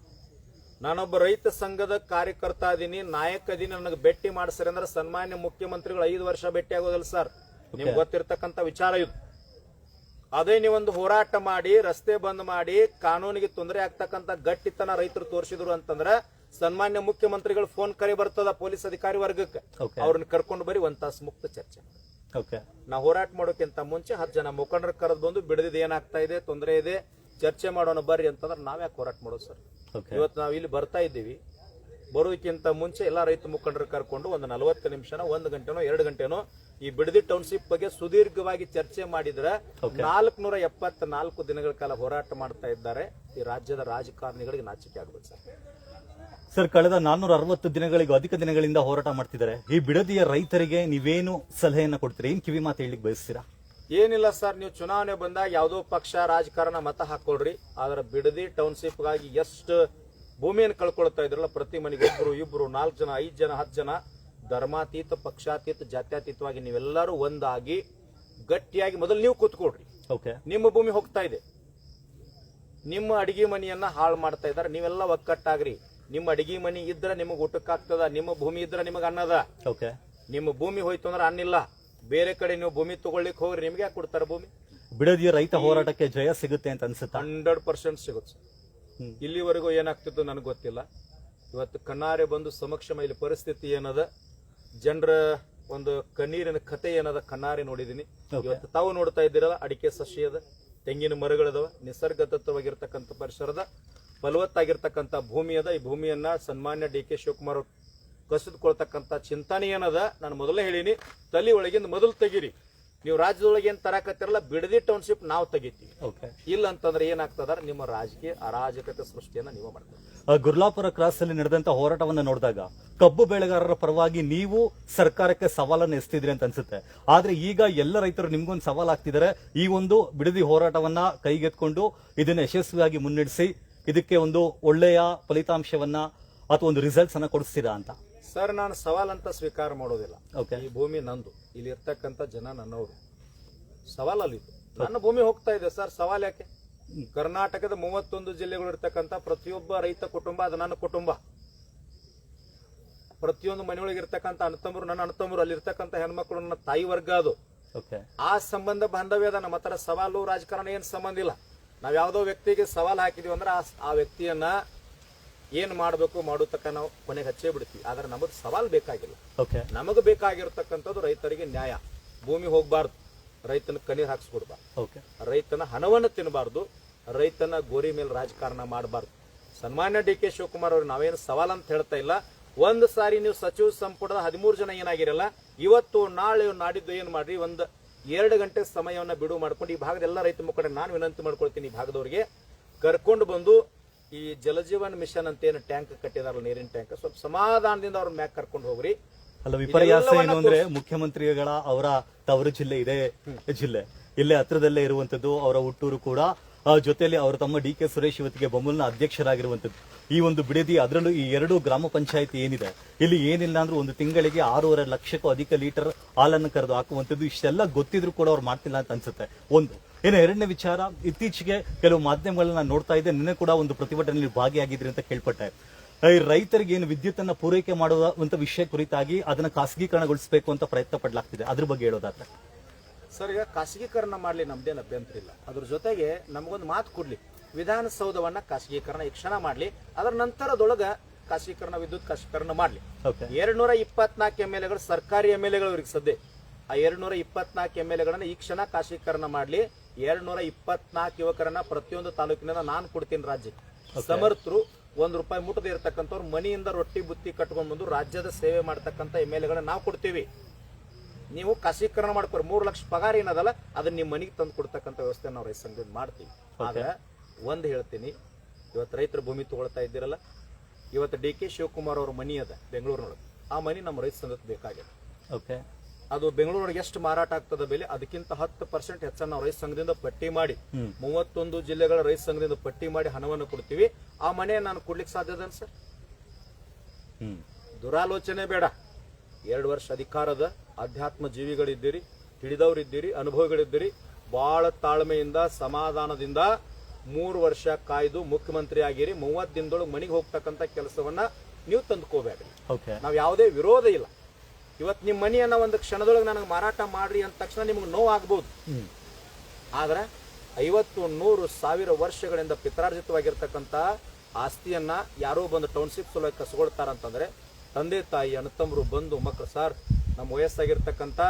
S2: ನಾನೊಬ್ಬ ರೈತ ಸಂಘದ ಕಾರ್ಯಕರ್ತ ಅದೀನಿ, ನಾಯಕ ಅದೀನಿ, ನನಗೆ ಭೇಟಿ ಮಾಡಿಸ್ರಿ ಅಂದ್ರೆ ಸನ್ಮಾನ್ಯ ಮುಖ್ಯಮಂತ್ರಿಗಳು 5 ವರ್ಷ ಭೇಟಿ ಆಗೋದಿಲ್ಲ ಸರ್. ನಿಮ್ಗೆ ಗೊತ್ತಿರ್ತಕ್ಕಂಥ ವಿಚಾರ ಇದು. ಅದೇ ನೀವೊಂದು ಹೋರಾಟ ಮಾಡಿ, ರಸ್ತೆ ಬಂದ್ ಮಾಡಿ, ಕಾನೂನಿಗೆ ತೊಂದರೆ ಆಗ್ತಕ್ಕಂಥ ಗಟ್ಟಿತನ ರೈತರು ತೋರಿಸಿದ್ರು ಅಂತಂದ್ರೆ ಸನ್ಮಾನ್ಯ ಮುಖ್ಯಮಂತ್ರಿಗಳು ಫೋನ್ ಕರೆ ಬರ್ತದ ಪೊಲೀಸ್ ಅಧಿಕಾರಿ ವರ್ಗಕ್ಕೆ, ಅವ್ರನ್ನ ಕರ್ಕೊಂಡು ಬರೀ 1 ತಾಸು ಮುಕ್ತ ಚರ್ಚೆ. ನಾವು ಹೋರಾಟ ಮಾಡೋಕ್ಕಿಂತ ಮುಂಚೆ 10 ಜನ ಮುಖಂಡರ ಕರೆದು ಬಂದು ಬಿಡದಿದ್ದು ಏನಾಗ್ತಾ ಇದೆ, ತೊಂದರೆ ಇದೆ, ಚರ್ಚೆ ಮಾಡೋಣ ಬರ್ರಿ ಅಂತಂದ್ರೆ ನಾವ್ಯಾಕೆ ಹೋರಾಟ ಮಾಡೋದು ಸರ್? ಇವತ್ತು ನಾವು ಇಲ್ಲಿ ಬರ್ತಾ ಇದ್ದೀವಿ, ಬರೋದಕ್ಕಿಂತ ಮುಂಚೆ ಎಲ್ಲಾ ರೈತ ಮುಖಂಡರು ಕರ್ಕೊಂಡು ಒಂದು 40 ನಿಮಿಷನೋ 1 ಗಂಟೆನೋ 2 ಗಂಟೆನೋ ಈ ಬಿಡದಿ ಟೌನ್ಶಿಪ್ ಬಗ್ಗೆ ಸುದೀರ್ಘವಾಗಿ ಚರ್ಚೆ ಮಾಡಿದ್ರೆ 474 ದಿನಗಳ ಕಾಲ ಹೋರಾಟ ಮಾಡ್ತಾ ಇದ್ದಾರೆ. ಈ ರಾಜ್ಯದ ರಾಜಕಾರಣಿಗಳಿಗೆ ನಾಚಿಕೆ ಆಗ್ಬೇಕು ಸರ್.
S1: ಸರ್, ಕಳೆದ 460 ದಿನಗಳಿಗೂ ಅಧಿಕ ದಿನಗಳಿಂದ ಹೋರಾಟ ಮಾಡ್ತಿದ್ದಾರೆ. ಈ ಬಿಡದಿಯ ರೈತರಿಗೆ ನೀವೇನು ಸಲಹೆಯನ್ನ ಕೊಡ್ತೀರಾ? ಏನ್ ಕಿವಿ ಮಾತು ಹೇಳಲಿಕ್ಕೆ ಬಯಸ್ತೀರಾ?
S2: ಏನಿಲ್ಲ ಸರ್, ನೀವು ಚುನಾವಣೆ ಬಂದಾಗ ಯಾವುದೋ ಪಕ್ಷ ರಾಜಕಾರಣ ಮತ ಹಾಕೊಳ್ರಿ. ಆದ್ರೆ ಬಿಡದಿ ಟೌನ್ಶಿಪ್ ಗಾಗಿ ಎಷ್ಟು ಭೂಮಿಯನ್ನು ಕಳ್ಕೊಳ್ತಾ ಇದ್ರಲ್ಲ, ಪ್ರತಿ ಮನೆಗೆ 1, 2, 4 ಜನ, 5 ಜನ, 10 ಜನ, ಧರ್ಮಾತೀತ, ಪಕ್ಷಾತೀತ, ಜಾತ್ಯತೀತವಾಗಿ ನೀವೆಲ್ಲರೂ ಒಂದಾಗಿ ಗಟ್ಟಿಯಾಗಿ ಮೊದಲು ನೀವು ಕೂತ್ಕೊಳ್ರಿ. ನಿಮ್ಮ ಭೂಮಿ ಹೋಗ್ತಾ ಇದೆ, ನಿಮ್ಮ ಅಡಿಗೆ ಮನೆಯನ್ನ ಹಾಳು ಮಾಡ್ತಾ ಇದ್ದಾರೆ. ನೀವೆಲ್ಲ ಒಕ್ಕಟ್ಟಾಗ್ರಿ. ನಿಮ್ಮ ಅಡಿಗೆ ಮನಿ ಇದ್ರೆ ನಿಮಗೆ ಊಟಕ್ಕಾಗ್ತದ, ನಿಮ್ಮ ಭೂಮಿ ಇದ್ರೆ ನಿಮಗೆ ಅನ್ನದ. ನಿಮ್ಮ ಭೂಮಿ ಹೋಯ್ತು ಅಂದ್ರೆ ಅನ್ನಿಲ್ಲ. ಬೇರೆ ಕಡೆ ನೀವು ಭೂಮಿ ತಗೊಳ್ಳಿಕ್ ಹೋಗ್ರಿ, ನಿಮ್ಗೆ ಯಾಕೆ ಕೊಡ್ತಾರ ಭೂಮಿ?
S1: ಬಿಡದಿಯ ರೈತ ಹೋರಾಟಕ್ಕೆ ಜಯ ಸಿಗುತ್ತೆ ಅಂತ ಅನ್ಸುತ್ತೆ.
S2: 100% ಸಿಗುತ್ತೆ. ಇಲ್ಲಿವರೆಗೂ ಏನಾಗ್ತಿತ್ತು ನನಗೆ ಗೊತ್ತಿಲ್ಲ. ಇವತ್ತು ಕಣ್ಣಾರೆ ಬಂದು ಸಮಕ್ಷಮ ಇಲ್ಲಿ ಪರಿಸ್ಥಿತಿ ಏನದ, ಜನರ ಒಂದು ಕಣ್ಣೀರಿನ ಕಥೆ ಏನದ ಕಣ್ಣಾರೆ ನೋಡಿದೀನಿ. ಇವತ್ತು ತಾವು ನೋಡ್ತಾ ಇದ್ದೀರಲ್ಲ, ಅಡಿಕೆ ಸಸ್ಯ ಅದ, ತೆಂಗಿನ ಮರಗಳದವ, ನಿಸರ್ಗದತ್ತವಾಗಿರ್ತಕ್ಕಂಥ ಪರಿಸರದ ಫಲವತ್ತಾಗಿರ್ತಕ್ಕಂಥ ಭೂಮಿ ಅದ. ಈ ಭೂಮಿಯನ್ನ ಸನ್ಮಾನ್ಯ DK ಶಿವಕುಮಾರ್ ಕಸಿದುಕೊಳ್ತಕ್ಕಂಥ ಚಿಂತನೆ ಏನದ, ನಾನು ಮೊದಲೇ ಹೇಳಿನಿ, ತಲೆ ಒಳಗಿಂದ ಮೊದಲು ತೆಗೀರಿ. ನೀವು ರಾಜ್ಯದೊಳಗೆ ಏನ್ ತರಕತ್ತಿರಲ್ಲ, ಬಿಡದಿ ಟೌನ್ಶಿಪ್ ನಾವು ತೆಗಿತೀವಿ. ಇಲ್ಲ ಅಂತಂದ್ರೆ ಏನಾಗ್ತದ, ನಿಮ್ಮ ರಾಜಕೀಯ ಅರಾಜಕತೆ ಸೃಷ್ಟಿಯನ್ನ ನೀವು ಮಾಡ್ತೀವಿ.
S1: ಗುರ್ಲಾಪುರ ಕ್ರಾಸ್ ಅಲ್ಲಿ ನಡೆದಂತ ಹೋರಾಟವನ್ನ ನೋಡಿದಾಗ ಕಬ್ಬು ಬೆಳೆಗಾರರ ಪರವಾಗಿ ನೀವು ಸರ್ಕಾರಕ್ಕೆ ಸವಾಲನ್ನು ಎಸ್ತಿದ್ರಿ ಅಂತ ಅನ್ಸುತ್ತೆ. ಆದ್ರೆ ಈಗ ಎಲ್ಲ ರೈತರು ನಿಮ್ಗೊಂದು ಸವಾಲ್ ಆಗ್ತಿದ್ದಾರೆ. ಈ ಒಂದು ಬಿಡದಿ ಹೋರಾಟವನ್ನ ಕೈಗೆತ್ಕೊಂಡು ಇದನ್ನ ಯಶಸ್ವಿಯಾಗಿ ಮುನ್ನಡೆಸಿ ಇದಕ್ಕೆ ಒಂದು ಒಳ್ಳೆಯ ಫಲಿತಾಂಶವನ್ನ ಅಥವಾ ಒಂದು ರಿಸಲ್ಟ್ಸ್ ಅನ್ನ ಕೊಡಿಸ್ತೀರಾ ಅಂತ.
S2: ಸರ್, ನಾನು ಸವಾಲ್ ಅಂತ ಸ್ವೀಕಾರ ಮಾಡೋದಿಲ್ಲ. ಈ ಭೂಮಿ ನಂದು, ಇಲ್ಲಿ ಇರ್ತಕ್ಕಂಥ ಜನ ನನ್ನವರು. ಸವಾಲಲ್ಲಿ ನನ್ನ ಭೂಮಿ ಹೋಗ್ತಾ ಇದೆ ಸರ್, ಸವಾಲ್ ಯಾಕೆ? ಕರ್ನಾಟಕದ 31 ಜಿಲ್ಲೆಗಳು ಇರ್ತಕ್ಕಂಥ ಪ್ರತಿಯೊಬ್ಬ ರೈತ ಕುಟುಂಬ ಅದು ನನ್ನ ಕುಟುಂಬ. ಪ್ರತಿಯೊಂದು ಮನೆಯೊಳಗೆ ಇರ್ತಕ್ಕಂಥ ಅಣ್ಣತಮ್ಮರು ನನ್ನ ಅಣ್ಣತಮ್ಮರು, ಅಲ್ಲಿರ್ತಕ್ಕಂಥ ಹೆಣ್ಮಕ್ಳು ನನ್ನ ತಾಯಿ ವರ್ಗ. ಅದು ಆ ಸಂಬಂಧ ಬಾಂಧವ್ಯ ಅದ. ನಮ್ಮ ಹತ್ರ ಸವಾಲು ರಾಜಕಾರಣ ಏನ್ ಸಂಬಂಧ ಇಲ್ಲ. ನಾವ್ ಯಾವ್ದೋ ವ್ಯಕ್ತಿಗೆ ಸವಾಲ್ ಹಾಕಿದೀವಿ ಅಂದ್ರೆ ಆ ವ್ಯಕ್ತಿಯನ್ನ ಏನ್ ಮಾಡ್ಬೇಕು ಮಾಡೋತಕ್ಕ ನಾವು ಕೊನೆಗೆ ಹಚ್ಚೇ ಬಿಡ್ತೀವಿ. ಆದ್ರೆ ನಮಗ್ ಸವಾಲ್ ಬೇಕಾಗಿಲ್ಲ. ನಮಗ್ ಬೇಕಾಗಿರ್ತಕ್ಕಂಥದ್ದು ರೈತರಿಗೆ ನ್ಯಾಯ. ಭೂಮಿ ಹೋಗ್ಬಾರ್ದು, ರೈತನ ಕಣ್ಣೀರ್ ಹಾಕ್ಸ್ಕೊಡ್ಬಾರ್ದು, ರೈತನ ಹಣವನ್ನು ತಿನ್ನಬಾರ್ದು, ರೈತನ ಗೋರಿ ಮೇಲೆ ರಾಜಕಾರಣ ಮಾಡಬಾರ್ದು. ಸನ್ಮಾನ್ಯ DK ಶಿವಕುಮಾರ್ ಅವ್ರು ನಾವೇನು ಸವಾಲ್ ಅಂತ ಹೇಳ್ತಾ ಇಲ್ಲ. ಒಂದು ಸಾರಿ ನೀವು ಸಚಿವ ಸಂಪುಟದ 13 ಜನ ಏನಾಗಿರಲ್ಲ, ಇವತ್ತು ನಾಳೆ ನಾಡಿದ್ದು ಏನ್ ಮಾಡ್ರಿ, 2 ಗಂಟೆ ಸಮಯವನ್ನ ಬಿಡುವು ಮಾಡ್ಕೊಂಡು ಈ ಭಾಗದ ಎಲ್ಲ ರೈತ ಮುಖಂಡ ನಾನು ವಿನಂತಿ ಮಾಡ್ಕೊಳ್ತೀನಿ, ಈ ಭಾಗದವರಿಗೆ ಕರ್ಕೊಂಡು ಬಂದು ಈ ಜಲಜೀವನ್ ಮಿಷನ್ ಅಂತ ಏನು ಟ್ಯಾಂಕ್ ಕಟ್ಟಿದಾರಲ್ಲ, ನೀರಿನ ಟ್ಯಾಂಕ್, ಸ್ವಲ್ಪ ಸಮಾಧಾನದಿಂದ ಅವ್ರ ಮ್ಯಾಕ್ ಕರ್ಕೊಂಡು ಹೋಗ್ರಿ.
S1: ಅಲ್ಲ, ವಿಪರ್ಯಾಸ ಏನು ಅಂದ್ರೆ ಮುಖ್ಯಮಂತ್ರಿಗಳ ಅವರ ತವರು ಜಿಲ್ಲೆ ಇದೇ ಜಿಲ್ಲೆ, ಇಲ್ಲೇ ಹತ್ರದಲ್ಲೇ ಇರುವಂತದ್ದು ಅವರ ಹುಟ್ಟೂರು ಕೂಡ. ಜೊತೆಯಲ್ಲಿ ಅವರು ತಮ್ಮ DK ಸುರೇಶ್ ಇವತ್ತಿಗೆ ಬೊಮ್ಮಲ್ನ ಅಧ್ಯಕ್ಷರಾಗಿರುವಂತದ್ದು. ಈ ಒಂದು ಬಿಡದಿ, ಅದರಲ್ಲೂ ಈ 2 ಗ್ರಾಮ ಪಂಚಾಯತಿ ಏನಿದೆ, ಇಲ್ಲಿ ಏನಿಲ್ಲ ಅಂದ್ರೆ ಒಂದು ತಿಂಗಳಿಗೆ 6.5 ಲಕ್ಷಕ್ಕೂ ಅಧಿಕ ಲೀಟರ್ ಹಾಲನ್ನು ಕರೆದು ಹಾಕುವಂಥದ್ದು. ಇಷ್ಟೆಲ್ಲ ಗೊತ್ತಿದ್ರು ಕೂಡ ಅವ್ರು ಮಾಡ್ತಿಲ್ಲ ಅಂತ ಅನ್ಸುತ್ತೆ. ಏನು ಎರಡನೇ ವಿಚಾರ, ಇತ್ತೀಚೆಗೆ ಕೆಲವು ಮಾಧ್ಯಮಗಳನ್ನ ನೋಡ್ತಾ ಇದ್ದೆ, ನಿನ್ನೆ ಕೂಡ ಒಂದು ಪ್ರತಿಭಟನೆಯಲ್ಲಿ ಭಾಗಿಯಾಗಿದ್ರಿ ಅಂತ ಕೇಳ್ಪಟ್ಟೆ. ಈ ರೈತರಿಗೆ ಏನು ವಿದ್ಯುತ್ ಅನ್ನ ಪೂರೈಕೆ ಮಾಡುವಂತ ವಿಷಯ ಕುರಿತಾಗಿ ಅದನ್ನ ಖಾಸಗೀಕರಣಗೊಳಿಸಬೇಕು ಅಂತ ಪ್ರಯತ್ನ ಪಡಲಾಗ್ತಿದೆ, ಅದ್ರ ಬಗ್ಗೆ ಹೇಳೋದಾದ್ರೆ?
S2: ಸರ್, ಈಗ ಖಾಸಗೀಕರಣ ಮಾಡಲಿ, ನಮ್ದೇನು ಅಭ್ಯಂತರ ಇಲ್ಲ. ಅದ್ರ ಜೊತೆಗೆ ನಮಗೊಂದು ಮಾತು ಕೊಡ್ಲಿ, ವಿಧಾನಸೌಧವನ್ನ ಖಾಸಗೀಕರಣ ಈ ಕ್ಷಣ ಮಾಡಲಿ, ಅದರ ನಂತರದೊಳಗ ಖಾಸಗೀಕರಣ, ವಿದ್ಯುತ್ ಖಾಸಗೀಕರಣ ಮಾಡಲಿ. 224 MLAಗಳು ಸರ್ಕಾರಿ MLAಗಳು ಇವ್ರಿಗೆ ಸದ್ಯ. ಆ 224 MLAಗಳನ್ನ ಈ ಕ್ಷಣ ಖಾಸಗೀಕರಣ ಮಾಡಲಿ. 224 ಯುವಕರನ್ನ ಪ್ರತಿಯೊಂದು ತಾಲೂಕಿನಿಂದ ನಾನು ಕೊಡ್ತೀನಿ ರಾಜ್ಯಕ್ಕೆ. ಸಮರ್ಥರು, ₹1 ಮುಟ್ಟದೆ ಇರತಕ್ಕಂಥವ್ರು ಮನೆಯಿಂದ ರೊಟ್ಟಿ ಬುತ್ತಿ ಕಟ್ಕೊಂಡ್ ಬಂದು ರಾಜ್ಯದ ಸೇವೆ ಮಾಡ್ತಕ್ಕಂಥ MLAಗಳನ್ನ ನಾವು ಕೊಡ್ತೀವಿ. ನೀವು ಖಾಸಗೀಕರಣ ಮಾಡ್ಕೊರಿ. 3 ಲಕ್ಷ ಪಗಾರ ಏನದಲ್ಲ ಅದನ್ನ ನಿಮ್ಮ ಮನೆಗೆ ತಂದು ಕೊಡ್ತಕ್ಕಂಥ ವ್ಯವಸ್ಥೆ ನಾವು ರೈತ ಸಂಘದಿಂದ ಮಾಡ್ತೀವಿ. ಆದ್ರೆ ಒಂದ್ ಹೇಳ್ತೀನಿ, ಇವತ್ತು ರೈತರ ಭೂಮಿ ತಗೊಳ್ತಾ ಇದ್ದೀರಲ್ಲ, ಇವತ್ತು DK ಶಿವಕುಮಾರ್ ಅವ್ರ ಮನಿ ಅದ ಬೆಂಗಳೂರಿನೊಳಗೆ. ಆ ಮನಿ ನಮ್ಮ ರೈತ ಸಂಘಕ್ಕೆ ಬೇಕಾಗಿದೆ. ಅದು ಬೆಂಗಳೂರಿನೊಳಗೆ ಎಷ್ಟು ಮಾರಾಟ ಆಗ್ತದ ಬೆಲೆ, ಅದಕ್ಕಿಂತ 10% ಹೆಚ್ಚನ್ನು ನಾವು ರೈತ ಸಂಘದಿಂದ ಪಟ್ಟಿ ಮಾಡಿ 31 ಜಿಲ್ಲೆಗಳ ರೈತ ಸಂಘದಿಂದ ಪಟ್ಟಿ ಮಾಡಿ ಹಣವನ್ನು ಕೊಡ್ತೀವಿ. ಆ ಮನೆ ನಾನು ಕೊಡ್ಲಿಕ್ಕೆ ಸಾಧ್ಯದ ಸರ್? ದುರಾಲೋಚನೆ ಬೇಡ. 2 ವರ್ಷ ಅಧಿಕಾರದ ಅಧ್ಯಾತ್ಮ ಜೀವಿಗಳಿದ್ದೀರಿ, ತಿಳಿದವರಿದ್ದೀರಿ, ಅನುಭವಿಗಳಿದ್ದೀರಿ. ಬಹಳ ತಾಳ್ಮೆಯಿಂದ ಸಮಾಧಾನದಿಂದ 3 ವರ್ಷ ಕಾಯ್ದು ಮುಖ್ಯಮಂತ್ರಿ ಆಗಿರಿ. 30 ದಿನದೊಳಗೆ ಮನೆಗೆ ಹೋಗ್ತಕ್ಕಂಥ ಕೆಲಸವನ್ನ ನೀವು ತಂದುಕೋಬೇಡ್ರಿ. ನಾವ್ ಯಾವುದೇ ವಿರೋಧ ಇಲ್ಲ. ಇವತ್ತು ನಿಮ್ಮ ಮನೆಯನ್ನ ಒಂದು ಕ್ಷಣದೊಳಗೆ ನನಗೆ ಮಾರಾಟ ಮಾಡ್ರಿ ಅಂದ ತಕ್ಷಣ ನಿಮ್ಗೆ ನೋವು ಆಗ್ಬಹುದು. ಆದ್ರೆ 50, 100, 1000 ವರ್ಷಗಳಿಂದ ಪಿತ್ರಾರ್ಜಿತವಾಗಿರ್ತಕ್ಕಂಥ ಆಸ್ತಿಯನ್ನ ಯಾರೋ ಬಂದು ಟೌನ್ಶಿಪ್ ಸಲುವಾಗಿ ಕಸ್ಕೊಳ್ತಾರಂತಂದ್ರೆ ತಂದೆ ತಾಯಿ, ಅಣ್ಣತಮ್ಮರು, ಬಂಧು ಮಕ್ಕಳು, ಸರ್ ನಮ್ಮ ವಯಸ್ಸಾಗಿರ್ತಕ್ಕಂಥ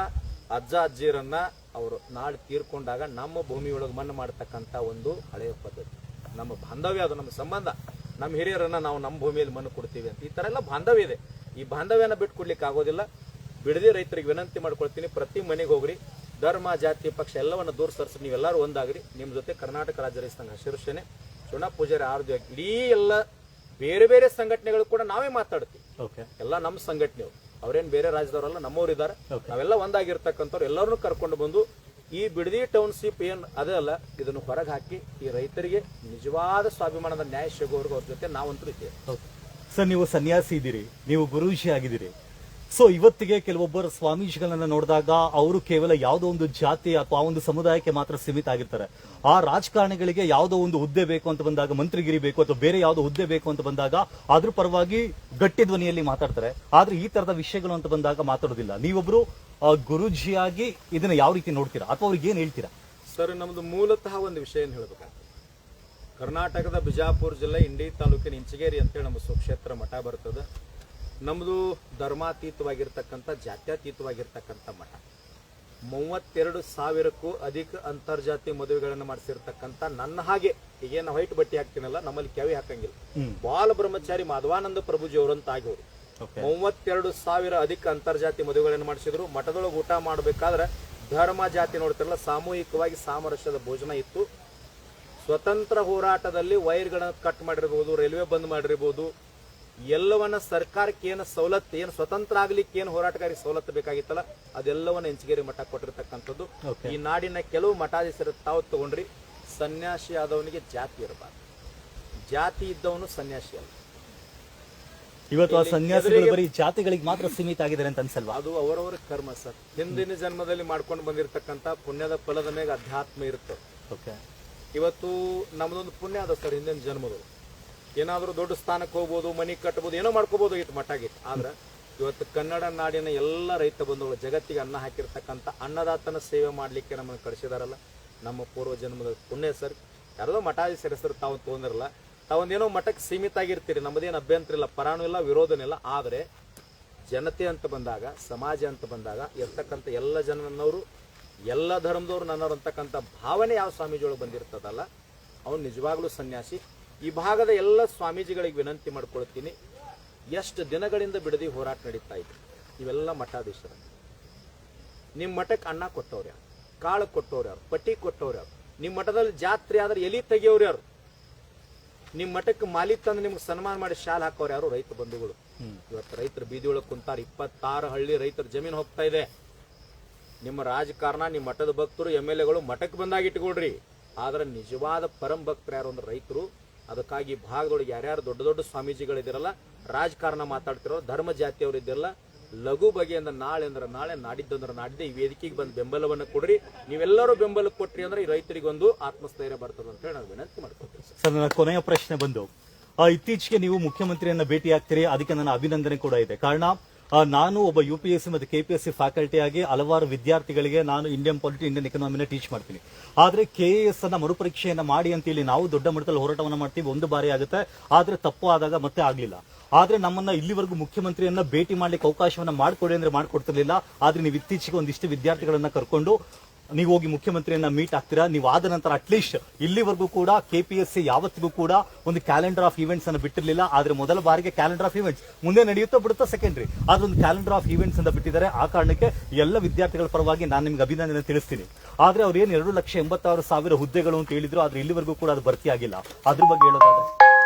S2: ಅಜ್ಜ ಅಜ್ಜಿಯರನ್ನ ಅವರು ನಾಳೆ ತೀರ್ಕೊಂಡಾಗ ನಮ್ಮ ಭೂಮಿಯೊಳಗೆ ಮಣ್ಣು ಮಾಡತಕ್ಕಂಥ ಒಂದು ಹಳೆಯ ಪದ್ಧತಿ. ನಮ್ಮ ಬಾಂಧವ್ಯ, ಅದು ನಮ್ಮ ಸಂಬಂಧ. ನಮ್ಮ ಹಿರಿಯರನ್ನ ನಾವು ನಮ್ಮ ಭೂಮಿಯಲ್ಲಿ ಮಣ್ಣು ಕೊಡ್ತೀವಿ ಅಂತ ಈ ತರ ಎಲ್ಲ ಬಾಂಧವ್ಯ ಇದೆ. ಈ ಬಾಂಧವ್ಯನ ಬಿಟ್ಟು ಕೊಡ್ಲಿಕ್ಕೆ ಆಗೋದಿಲ್ಲ. ಬಿಡದಿ ರೈತರಿಗೆ ವಿನಂತಿ ಮಾಡ್ಕೊಳ್ತೀನಿ, ಪ್ರತಿ ಮನೆಗೆ ಹೋಗ್ರಿ, ಧರ್ಮ, ಜಾತಿ, ಪಕ್ಷ ಎಲ್ಲವನ್ನ ದೂರ ಸರಿಸಿ ನೀವೆಲ್ಲರೂ ಒಂದಾಗ್ರಿ. ನಿಮ್ಮ ಜೊತೆ ಕರ್ನಾಟಕ ರಾಜ್ಯ ರೈತ ಸಂಘ ಹಸಿರು ಸೇನೆ, ಚುನಾ ಪೂಜಾರಿ, ಆರ್ದ್ಯ, ಇಡೀ ಎಲ್ಲ ಬೇರೆ ಬೇರೆ ಸಂಘಟನೆಗಳು ಕೂಡ ನಾವೇ ಮಾತಾಡ್ತೀವಿ. ಎಲ್ಲ ನಮ್ಮ ಸಂಘಟನೆಯವರು, ಅವ್ರೇನ್ ಬೇರೆ ರಾಜ್ಯದವರಲ್ಲ, ನಮ್ಮವ್ರು ಇದ್ದಾರೆ. ನಾವೆಲ್ಲ ಒಂದಾಗಿರ್ತಕ್ಕಂಥವ್ರು ಎಲ್ಲರನ್ನೂ ಕರ್ಕೊಂಡು ಬಂದು ಈ ಬಿಡದಿ ಟೌನ್ಶಿಪ್ ಏನ್ ಅದೇ ಅಲ್ಲ, ಇದನ್ನು ಹೊರಗೆ ಹಾಕಿ ಈ ರೈತರಿಗೆ ನಿಜವಾದ ಸ್ವಾಭಿಮಾನದ ನ್ಯಾಯ ಸಿಗೋವರೆಗೂ ಅವ್ರ ಜೊತೆ ನಾವಂತೂ ಇದ್ದೇವೆ.
S1: ಸರ್, ನೀವು ಸನ್ಯಾಸಿ ಇದ್ದೀರಿ, ನೀವು ಗುರುಜಿ ಆಗಿದ್ದೀರಿ. ಸೊ ಇವತ್ತಿಗೆ ಕೆಲವೊಬ್ಬರು ಸ್ವಾಮೀಜಿಗಳನ್ನ ನೋಡಿದಾಗ ಅವರು ಕೇವಲ ಯಾವುದೋ ಒಂದು ಜಾತಿ ಅಥವಾ ಒಂದು ಸಮುದಾಯಕ್ಕೆ ಮಾತ್ರ ಸೀಮಿತ ಆಗಿರ್ತಾರೆ. ಆ ರಾಜಕಾರಣಿಗಳಿಗೆ ಯಾವುದೋ ಒಂದು ಹುದ್ದೆ ಬೇಕು ಅಂತ ಬಂದಾಗ, ಮಂತ್ರಿಗಿರಿ ಬೇಕು ಅಥವಾ ಬೇರೆ ಯಾವುದೋ ಹುದ್ದೆ ಬೇಕು ಅಂತ ಬಂದಾಗ ಅದ್ರ ಪರವಾಗಿ ಗಟ್ಟಿ ಧ್ವನಿಯಲ್ಲಿ ಮಾತಾಡ್ತಾರೆ. ಆದ್ರೆ ಈ ತರದ ವಿಷಯಗಳು ಅಂತ ಬಂದಾಗ ಮಾತಾಡೋದಿಲ್ಲ. ನೀವೊಬ್ರು ಗುರುಜಿಯಾಗಿ ಇದನ್ನ ಯಾವ ರೀತಿ ನೋಡ್ತೀರಾ ಅಥವಾ ಅವ್ರಿಗೆ ಏನ್ ಹೇಳ್ತೀರಾ?
S2: ಸರ್, ನಮ್ದು ಮೂಲತಃ ಒಂದು ವಿಷಯ ಏನ್ ಹೇಳ್ಬೇಕಾಗ್ತದೆ. ಕರ್ನಾಟಕದ ಬಿಜಾಪುರ ಜಿಲ್ಲೆ ಇಂಡಿ ತಾಲೂಕಿನ ಇಂಚಗೇರಿ ಅಂತೇಳಿ ನಮ್ಮ ಸುಕ್ಷೇತ್ರ ಮಠ ಬರ್ತದೆ. ನಮ್ದು ಧರ್ಮಾತೀತವಾಗಿರ್ತಕ್ಕಂಥ, ಜಾತ್ಯತೀತವಾಗಿರ್ತಕ್ಕಂಥ ಮಠ. 32,000ಕ್ಕೂ ಅಧಿಕ ಅಂತರ್ಜಾತಿ ಮದುವೆಗಳನ್ನು ಮಾಡಿಸಿರ್ತಕ್ಕಂಥ, ನನ್ನ ಹಾಗೆ ಈಗೇನು ವೈಟ್ ಬಟ್ಟೆ ಹಾಕ್ತೀನಲ್ಲ, ನಮ್ಮಲ್ಲಿ ಕ್ಯಾವಿ ಹಾಕಂಗಿಲ್ಲ, ಬಾಲ ಬ್ರಹ್ಮಚಾರಿ ಮಾಧವಾನಂದ ಪ್ರಭುಜಿ ಅವರಂತ ಆಗಿವ್ರು. 32,000 ಅಧಿಕ ಅಂತರ್ಜಾತಿ ಮದುವೆಗಳನ್ನು ಮಾಡಿಸಿದ್ರು. ಮಠದೊಳಗೆ ಊಟ ಮಾಡಬೇಕಾದ್ರೆ ಧರ್ಮ, ಜಾತಿ ನೋಡ್ತಿರಲ್ಲ, ಸಾಮೂಹಿಕವಾಗಿ ಸಾಮರಸ್ಯದ ಭೋಜನ ಇತ್ತು. ಸ್ವತಂತ್ರ ಹೋರಾಟದಲ್ಲಿ ವೈರ್ಗಳನ್ನ ಕಟ್ ಮಾಡಿರ್ಬೋದು, ರೈಲ್ವೆ ಬಂದ್ ಮಾಡಿರ್ಬೋದು, ಎಲ್ಲವನ್ನ ಸರ್ಕಾರಕ್ಕೆ ಏನು ಸವಲತ್ತು, ಏನು ಸ್ವತಂತ್ರ ಆಗ್ಲಿಕ್ಕೆ ಏನು ಹೋರಾಟಗಾರಿ ಸವಲತ್ತು ಬೇಕಾಗಿತ್ತಲ್ಲ, ಅದೆಲ್ಲವನ್ನ ಇಂಚಗೇರಿ ಮಠ ಕೊಟ್ಟಿರ್ತಕ್ಕಂಥದ್ದು. ಈ ನಾಡಿನ ಕೆಲವು ಮಠಾಧೀಶರು ತಾವು ತಗೊಂಡ್ರಿ, ಸನ್ಯಾಸಿ ಆದವನಿಗೆ ಜಾತಿ ಇರಬಾರ್ದು, ಜಾತಿ ಇದ್ದವನು ಸನ್ಯಾಸಿ ಅಲ್ಲ.
S1: ಇವತ್ತು ಆ ಸನ್ಯಾಸಿಗಳು ಬರೀ ಜಾತಿಗಳಿಗೆ ಮಾತ್ರ ಸೀಮಿತ ಆಗಿದ್ದಾರೆ ಅಂತ ಅನ್ಸಲ್ವಾ?
S2: ಅದು ಅವರವರ ಕರ್ಮ ಸರ್. ಹಿಂದಿನ ಜನ್ಮದಲ್ಲಿ ಮಾಡ್ಕೊಂಡು ಬಂದಿರತಕ್ಕಂತ ಪುಣ್ಯದ ಫಲದ ಮೇಲೆ ಅಧ್ಯಾತ್ಮ ಇರುತ್ತೆ. ಇವತ್ತು ನಮ್ದೊಂದು ಪುಣ್ಯ ಅದ ಸರ್, ಹಿಂದಿನ ಜನ್ಮದವರು ಏನಾದ್ರೂ ದೊಡ್ಡ ಸ್ಥಾನಕ್ಕೆ ಹೋಗ್ಬೋದು, ಮನಿ ಕಟ್ಬೋದು, ಏನೋ ಮಾಡ್ಕೋಬಹುದು ಇತ್ತು ಮಠಾಗಿತ್ತು. ಆದ್ರೆ ಇವತ್ತು ಕನ್ನಡ ನಾಡಿನ ಎಲ್ಲ ರೈತ ಬಂಧುಗಳು ಜಗತ್ತಿಗೆ ಅನ್ನ ಹಾಕಿರ್ತಕ್ಕಂಥ ಅನ್ನದಾತನ ಸೇವೆ ಮಾಡ್ಲಿಕ್ಕೆ ನಮ್ಮನ್ನು ಕಳಿಸಿದಾರಲ್ಲ, ನಮ್ಮ ಪೂರ್ವ ಜನ್ಮದ ಪುಣ್ಯ ಸರ್. ಯಾರದೋ ಮಠಾಧೀಶರ ಹೆಸರು ತಾವು ತೊಗೊಂಡಿರಲ್ಲ, ತಾವೊಂದೇನೋ ಮಠಕ್ಕೆ ಸೀಮಿತ ಆಗಿರ್ತೀರಿ, ನಮ್ಮದೇನು ಅಭ್ಯಂತರ ಇಲ್ಲ, ಪರಾಣು ಇಲ್ಲ, ವಿರೋಧನಿಲ್ಲ. ಆದರೆ ಜನತೆ ಅಂತ ಬಂದಾಗ, ಸಮಾಜ ಅಂತ ಬಂದಾಗ ಇರ್ತಕ್ಕಂಥ ಎಲ್ಲ ಜನನವರು, ಎಲ್ಲ ಧರ್ಮದವರು ನನ್ನವ್ರು ಅಂತಕ್ಕಂಥ ಭಾವನೆ ಯಾವ ಸ್ವಾಮೀಜಿಯೊಳಗೆ ಬಂದಿರ್ತದಲ್ಲ, ಅವನು ನಿಜವಾಗ್ಲೂ ಸನ್ಯಾಸಿ. ಈ ಭಾಗದ ಎಲ್ಲ ಸ್ವಾಮೀಜಿಗಳಿಗೆ ವಿನಂತಿ ಮಾಡ್ಕೊಳ್ತೀನಿ, ಎಷ್ಟು ದಿನಗಳಿಂದ ಬಿಡದಿ ಹೋರಾಟ ನಡೀತಾ ಇದೆ. ಇವೆಲ್ಲ ಮಠಾಧೀಶರ, ನಿಮ್ಮ ಮಠಕ್ಕೆ ಅನ್ನ ಕೊಟ್ಟವ್ರು ಯಾರು, ಕಾಳು ಕೊಟ್ಟವ್ರು ಯಾರು, ಪಟ್ಟಿ ಕೊಟ್ಟವ್ರು ಯಾರು, ನಿಮ್ಮ ಮಠದಲ್ಲಿ ಜಾತ್ರೆ ಆದ್ರೆ ಎಲಿ ತೆಗಿಯೋರು ಯಾರು, ನಿಮ್ಮ ಮಠಕ್ಕೆ ಮಾಲಿ ತಂದು ನಿಮ್ಗೆ ಸನ್ಮಾನ ಮಾಡಿ ಶಾಲ್ ಹಾಕೋರು ಯಾರು? ರೈತ ಬಂಧುಗಳು. ಇವತ್ತು ರೈತರ ಬೀದಿ ಒಳಗೆ ಕುಂತಾರ. 26 ಹಳ್ಳಿ ರೈತರ ಜಮೀನು ಹೋಗ್ತಾ ಇದೆ. ನಿಮ್ಮ ರಾಜಕಾರಣ, ನಿಮ್ಮ ಮಠದ ಭಕ್ತರು, MLAಗಳು ಮಠಕ್ಕೆ ಬಂದಾಗ ಇಟ್ಕೊಳ್ರಿ. ಆದ್ರೆ ನಿಜವಾದ ಪರಂ ಭಕ್ತರು ಯಾರು ಅಂದ್ರೆ ರೈತರು. ಅದಕ್ಕಾಗಿ ಭಾಗದೊಳಗೆ ಯಾರ್ಯಾರು ದೊಡ್ಡ ದೊಡ್ಡ ಸ್ವಾಮೀಜಿಗಳಿದಿರಲ್ಲ, ರಾಜಕಾರಣ ಮಾತಾಡ್ತಿರೋ, ಧರ್ಮ ಜಾತಿಯವರು ಇದ್ದಿರಲ್ಲ, ಲಘು ಬಗೆಯಿಂದ ನಾಳೆ ಅಂದ್ರೆ ನಾಳೆ, ನಾಡಿದ್ದಂದ್ರೆ ನಾಡಿದ್ದೆ ಈ ವೇದಿಕೆಗೆ ಬಂದು ಬೆಂಬಲವನ್ನು ಕೊಡ್ರಿ. ನೀವೆಲ್ಲರೂ ಬೆಂಬಲ ಕೊಟ್ರಿ ಅಂದ್ರೆ ಈ ರೈತರಿಗೊಂದು ಆತ್ಮಸ್ಥೈರ್ಯ ಬರ್ತದೆ ಅಂತ ಹೇಳಿ ನಾನು ವಿನಂತಿ ಮಾಡ್ಕೊಳ್ತೀನಿ.
S1: ಸರ್, ನನ್ನ ಕೊನೆಯ ಪ್ರಶ್ನೆ ಬಂದು, ಇತ್ತೀಚೆಗೆ ನೀವು ಮುಖ್ಯಮಂತ್ರಿಯನ್ನ ಭೇಟಿ ಆಗ್ತೀರಿ, ಅದಕ್ಕೆ ನನ್ನ ಅಭಿನಂದನೆ ಕೂಡ ಇದೆ. ಕಾರಣ ನಾನು ಒಬ್ಬ UPSC ಮತ್ತು KPSC ಫ್ಯಾಕಲ್ಟಿ ಆಗಿ ಹಲವಾರು ವಿದ್ಯಾರ್ಥಿಗಳಿಗೆ ನಾನು ಇಂಡಿಯನ್ ಪಾಲಿಟಿ, ಇಂಡಿಯನ್ ಎಕನಾಮಿನ ಟೀಚ್ ಮಾಡ್ತೀನಿ. ಆದ್ರೆ KAS ಅನ್ನ ಮರುಪರೀಕ್ಷೆಯನ್ನ ಮಾಡಿ ಅಂತ ಹೇಳಿ ನಾವು ದೊಡ್ಡ ಮಟ್ಟದಲ್ಲಿ ಹೋರಾಟವನ್ನ ಮಾಡ್ತೀವಿ. ಒಂದು ಬಾರಿ ಆಗುತ್ತೆ, ಆದ್ರೆ ತಪ್ಪು ಆದಾಗ ಮತ್ತೆ ಆಗ್ಲಿಲ್ಲ. ಆದ್ರೆ ನಮ್ಮನ್ನ ಇಲ್ಲಿವರೆಗೂ ಮುಖ್ಯಮಂತ್ರಿಯನ್ನ ಭೇಟಿ ಮಾಡ್ಲಿಕ್ಕೆ ಅವಕಾಶವನ್ನ ಮಾಡ್ಕೊಡಿ ಅಂದ್ರೆ ಮಾಡ್ಕೊಡ್ತಿರ್ಲಿಲ್ಲ. ಆದ್ರೆ ನೀವು ಇತ್ತೀಚೆಗೆ ಒಂದಿಷ್ಟು ವಿದ್ಯಾರ್ಥಿಗಳನ್ನ ಕರ್ಕೊಂಡು ನೀವು ಹೋಗಿ ಮುಖ್ಯಮಂತ್ರಿಯನ್ನ ಮೀಟ್ ಆಗ್ತೀರಾ. ನೀವು ಆದ ನಂತರ ಅಟ್ಲೀಸ್ಟ್ ಇಲ್ಲಿವರೆಗೂ ಕೂಡ KPSC ಯಾವತ್ತಿಗೂ ಕೂಡ ಒಂದು ಕ್ಯಾಲೆಂಡರ್ ಆಫ್ ಈವೆಂಟ್ಸ್ ಅನ್ನು ಬಿಟ್ಟಿರಲಿಲ್ಲ. ಆದ್ರೆ ಮೊದಲ ಬಾರಿಗೆ ಕ್ಯಾಲೆಂಡರ್ ಆಫ್ ಈವೆಂಟ್ಸ್ ಮುಂದೆ ನಡೆಯುತ್ತೋ ಬಿಡುತ್ತೋ ಸೆಕೆಂಡ್ರಿ, ಆದ್ರೆ ಒಂದು ಕ್ಯಾಲೆಂಡರ್ ಆಫ್ ಈವೆಂಟ್ಸ್ ಅಂತ ಬಿಟ್ಟಿದ್ದಾರೆ. ಆ ಕಾರಣಕ್ಕೆ ಎಲ್ಲ ವಿದ್ಯಾರ್ಥಿಗಳ ಪರವಾಗಿ ನಾನು ನಿಮ್ಗೆ ಅಭಿನಂದನೆ ತಿಳಿಸ್ತೀನಿ. ಆದ್ರೆ ಅವ್ರು ಏನು 2,86,000 ಹುದ್ದೆಗಳು ಅಂತ ಹೇಳಿದ್ರು, ಆದ್ರೆ ಇಲ್ಲಿವರೆಗೂ ಕೂಡ ಅದು ಭರ್ತಿ ಆಗಿಲ್ಲ. ಅದ್ರ ಬಗ್ಗೆ ಹೇಳೋದಾದ್ರೆ